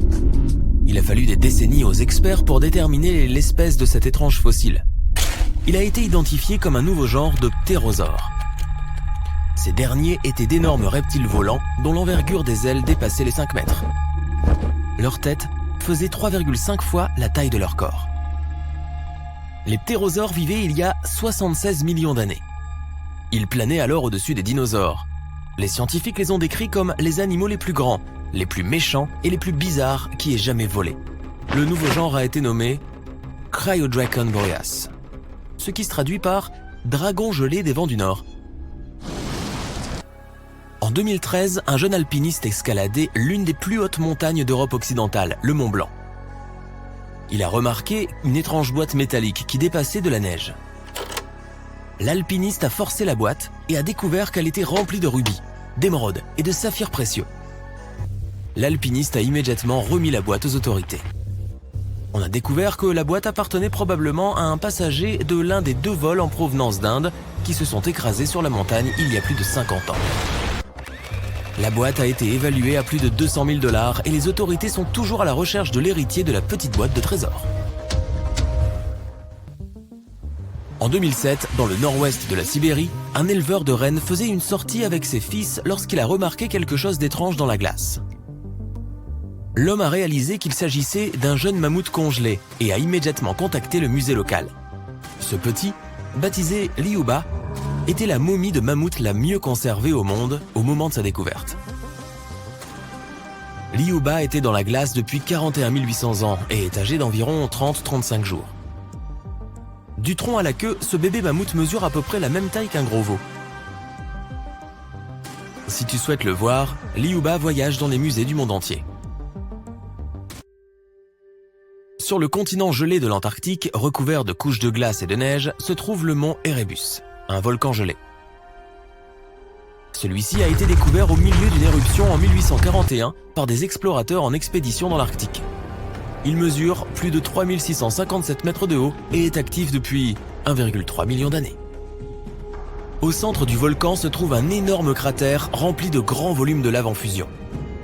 Il a fallu des décennies aux experts pour déterminer l'espèce de cet étrange fossile. Il a été identifié comme un nouveau genre de ptérosaures. Ces derniers étaient d'énormes reptiles volants dont l'envergure des ailes dépassait les 5 mètres. Leur tête faisait 3,5 fois la taille de leur corps. Les ptérosaures vivaient il y a 76 millions d'années. Ils planaient alors au-dessus des dinosaures. Les scientifiques les ont décrits comme les animaux les plus grands, les plus méchants et les plus bizarres qui aient jamais volé. Le nouveau genre a été nommé Cryodracon boreas, ce qui se traduit par dragon gelé des vents du Nord. En 2013, un jeune alpiniste escaladait l'une des plus hautes montagnes d'Europe occidentale, le Mont Blanc. Il a remarqué une étrange boîte métallique qui dépassait de la neige. L'alpiniste a forcé la boîte et a découvert qu'elle était remplie de rubis, d'émeraudes et de saphirs précieux. L'alpiniste a immédiatement remis la boîte aux autorités. On a découvert que la boîte appartenait probablement à un passager de l'un des 2 vols en provenance d'Inde qui se sont écrasés sur la montagne il y a plus de 50 ans. La boîte a été évaluée à plus de 200 000 $ et les autorités sont toujours à la recherche de l'héritier de la petite boîte de trésor. En 2007, dans le nord-ouest de la Sibérie, un éleveur de rennes faisait une sortie avec ses fils lorsqu'il a remarqué quelque chose d'étrange dans la glace. L'homme a réalisé qu'il s'agissait d'un jeune mammouth congelé et a immédiatement contacté le musée local. Ce petit, baptisé Liuba, était la momie de mammouth la mieux conservée au monde au moment de sa découverte. Liuba était dans la glace depuis 41 800 ans et est âgé d'environ 30-35 jours. Du tronc à la queue, ce bébé mammouth mesure à peu près la même taille qu'un gros veau. Si tu souhaites le voir, Liuba voyage dans les musées du monde entier. Sur le continent gelé de l'Antarctique, recouvert de couches de glace et de neige, se trouve le mont Erebus, un volcan gelé. Celui-ci a été découvert au milieu d'une éruption en 1841 par des explorateurs en expédition dans l'Arctique. Il mesure plus de 3657 mètres de haut et est actif depuis 1,3 million d'années. Au centre du volcan se trouve un énorme cratère rempli de grands volumes de lave en fusion.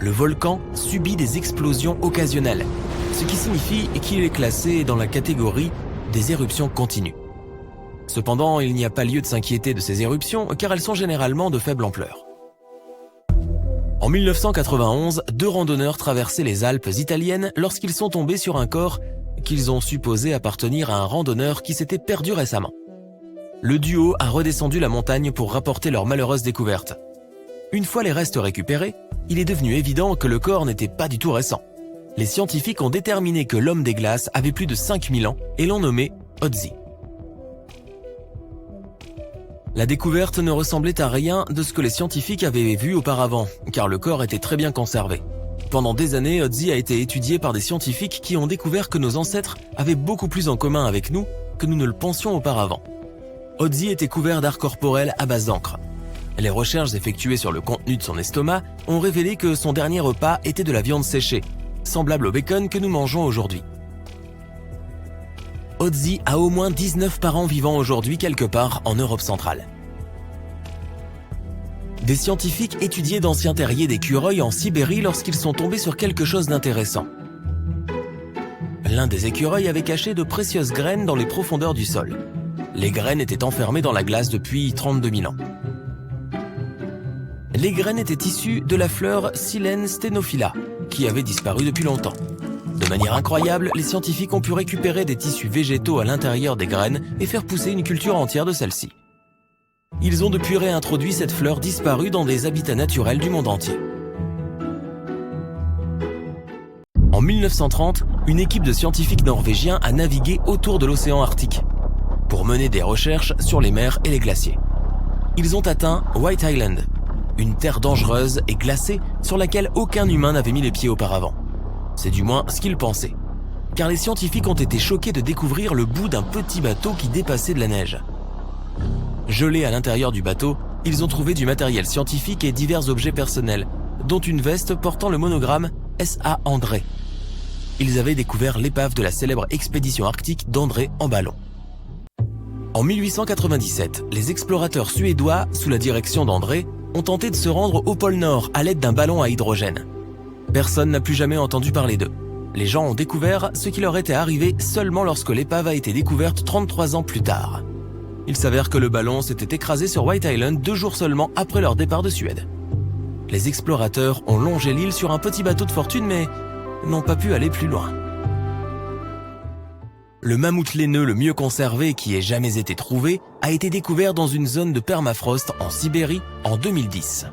Le volcan subit des explosions occasionnelles, ce qui signifie qu'il est classé dans la catégorie des éruptions continues. Cependant, il n'y a pas lieu de s'inquiéter de ces éruptions car elles sont généralement de faible ampleur. En 1991, 2 randonneurs traversaient les Alpes italiennes lorsqu'ils sont tombés sur un corps qu'ils ont supposé appartenir à un randonneur qui s'était perdu récemment. Le duo a redescendu la montagne pour rapporter leur malheureuse découverte. Une fois les restes récupérés, il est devenu évident que le corps n'était pas du tout récent. Les scientifiques ont déterminé que l'homme des glaces avait plus de 5000 ans et l'ont nommé Ötzi. La découverte ne ressemblait à rien de ce que les scientifiques avaient vu auparavant, car le corps était très bien conservé. Pendant des années, Ötzi a été étudié par des scientifiques qui ont découvert que nos ancêtres avaient beaucoup plus en commun avec nous que nous ne le pensions auparavant. Ötzi était couvert d'art corporel à base d'encre. Les recherches effectuées sur le contenu de son estomac ont révélé que son dernier repas était de la viande séchée, semblable au bacon que nous mangeons aujourd'hui. Ötzi a au moins 19 parents vivant aujourd'hui quelque part en Europe centrale. Des scientifiques étudiaient d'anciens terriers d'écureuils en Sibérie lorsqu'ils sont tombés sur quelque chose d'intéressant. L'un des écureuils avait caché de précieuses graines dans les profondeurs du sol. Les graines étaient enfermées dans la glace depuis 32 000 ans. Les graines étaient issues de la fleur Silene stenophila, qui avait disparu depuis longtemps. De manière incroyable, les scientifiques ont pu récupérer des tissus végétaux à l'intérieur des graines et faire pousser une culture entière de celles-ci. Ils ont depuis réintroduit cette fleur disparue dans des habitats naturels du monde entier. En 1930, une équipe de scientifiques norvégiens a navigué autour de l'océan Arctique pour mener des recherches sur les mers et les glaciers. Ils ont atteint White Island, une terre dangereuse et glacée sur laquelle aucun humain n'avait mis les pieds auparavant. C'est du moins ce qu'ils pensaient, car les scientifiques ont été choqués de découvrir le bout d'un petit bateau qui dépassait de la neige. Gelés à l'intérieur du bateau, ils ont trouvé du matériel scientifique et divers objets personnels, dont une veste portant le monogramme S.A. André. Ils avaient découvert l'épave de la célèbre expédition arctique d'André en ballon. En 1897, les explorateurs suédois, sous la direction d'André, ont tenté de se rendre au pôle Nord à l'aide d'un ballon à hydrogène. Personne n'a plus jamais entendu parler d'eux. Les gens ont découvert ce qui leur était arrivé seulement lorsque l'épave a été découverte 33 ans plus tard. Il s'avère que le ballon s'était écrasé sur White Island 2 jours seulement après leur départ de Suède. Les explorateurs ont longé l'île sur un petit bateau de fortune mais n'ont pas pu aller plus loin. Le mammouth laineux le mieux conservé qui ait jamais été trouvé a été découvert dans une zone de permafrost en Sibérie en 2010.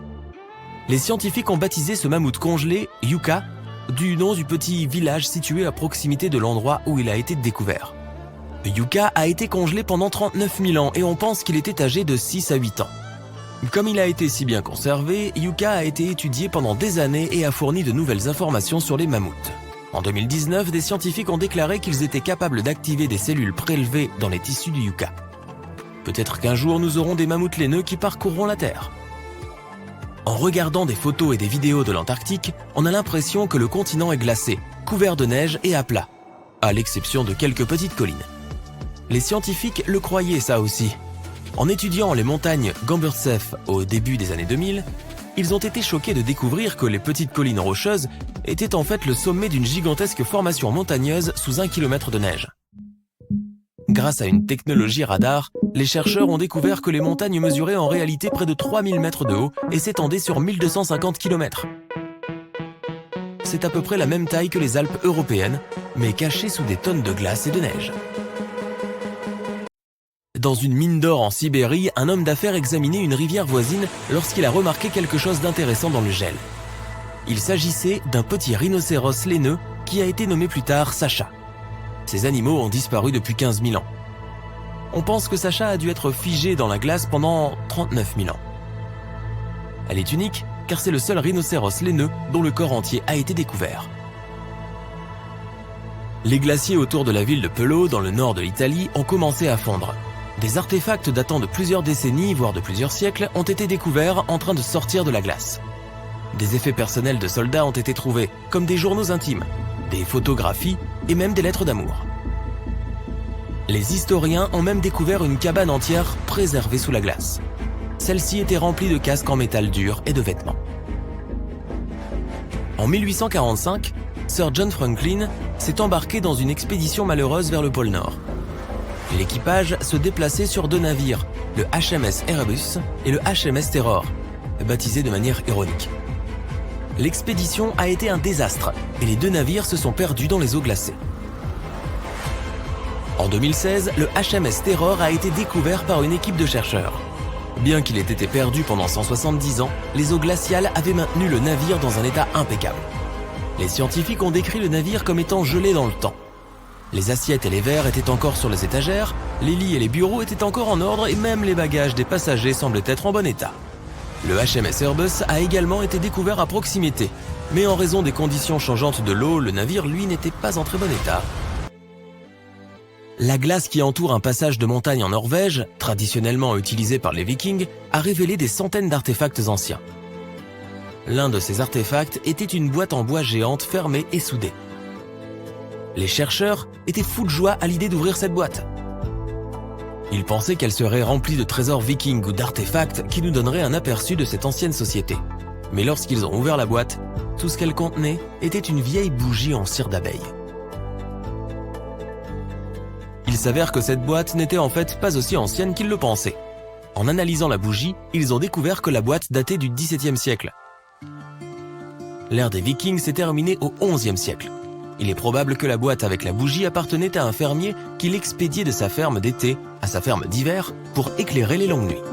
Les scientifiques ont baptisé ce mammouth congelé Yuka, du nom du petit village situé à proximité de l'endroit où il a été découvert. Yuka a été congelé pendant 39 000 ans et on pense qu'il était âgé de 6 à 8 ans. Comme il a été si bien conservé, Yuka a été étudié pendant des années et a fourni de nouvelles informations sur les mammouths. En 2019, des scientifiques ont déclaré qu'ils étaient capables d'activer des cellules prélevées dans les tissus du Yuka. Peut-être qu'un jour nous aurons des mammouths laineux qui parcourront la Terre. En regardant des photos et des vidéos de l'Antarctique, on a l'impression que le continent est glacé, couvert de neige et à plat. à l'exception de quelques petites collines. Les scientifiques le croyaient ça aussi. En étudiant les montagnes Gamburtseff au début des années 2000, ils ont été choqués de découvrir que les petites collines rocheuses étaient en fait le sommet d'une gigantesque formation montagneuse sous 1 km de neige. Grâce à une technologie radar, les chercheurs ont découvert que les montagnes mesuraient en réalité près de 3000 mètres de haut et s'étendaient sur 1250 km. C'est à peu près la même taille que les Alpes européennes, mais cachées sous des tonnes de glace et de neige. Dans une mine d'or en Sibérie, un homme d'affaires examinait une rivière voisine lorsqu'il a remarqué quelque chose d'intéressant dans le gel. Il s'agissait d'un petit rhinocéros laineux qui a été nommé plus tard Sacha. Ces animaux ont disparu depuis 15 000 ans. On pense que Sacha a dû être figée dans la glace pendant 39 000 ans. Elle est unique car c'est le seul rhinocéros laineux dont le corps entier a été découvert. Les glaciers autour de la ville de Pello, dans le nord de l'Italie, ont commencé à fondre. Des artefacts datant de plusieurs décennies, voire de plusieurs siècles, ont été découverts en train de sortir de la glace. Des effets personnels de soldats ont été trouvés, comme des journaux intimes, des photographies et même des lettres d'amour. Les historiens ont même découvert une cabane entière préservée sous la glace. Celle-ci était remplie de casques en métal dur et de vêtements. En 1845, Sir John Franklin s'est embarqué dans une expédition malheureuse vers le pôle Nord. L'équipage se déplaçait sur 2 navires, le HMS Erebus et le HMS Terror, baptisés de manière ironique. L'expédition a été un désastre et les 2 navires se sont perdus dans les eaux glacées. En 2016, le HMS Terror a été découvert par une équipe de chercheurs. Bien qu'il ait été perdu pendant 170 ans, les eaux glaciales avaient maintenu le navire dans un état impeccable. Les scientifiques ont décrit le navire comme étant gelé dans le temps. Les assiettes et les verres étaient encore sur les étagères, les lits et les bureaux étaient encore en ordre et même les bagages des passagers semblaient être en bon état. Le HMS Erebus a également été découvert à proximité, mais en raison des conditions changeantes de l'eau, le navire, lui, n'était pas en très bon état. La glace qui entoure un passage de montagne en Norvège, traditionnellement utilisé par les Vikings, a révélé des centaines d'artefacts anciens. L'un de ces artefacts était une boîte en bois géante fermée et soudée. Les chercheurs étaient fous de joie à l'idée d'ouvrir cette boîte. Ils pensaient qu'elle serait remplie de trésors vikings ou d'artefacts qui nous donneraient un aperçu de cette ancienne société. Mais lorsqu'ils ont ouvert la boîte, tout ce qu'elle contenait était une vieille bougie en cire d'abeille. Il s'avère que cette boîte n'était en fait pas aussi ancienne qu'ils le pensaient. En analysant la bougie, ils ont découvert que la boîte datait du XVIIe siècle. L'ère des Vikings s'est terminée au XIe siècle. Il est probable que la boîte avec la bougie appartenait à un fermier qui l'expédiait de sa ferme d'été à sa ferme d'hiver pour éclairer les longues nuits.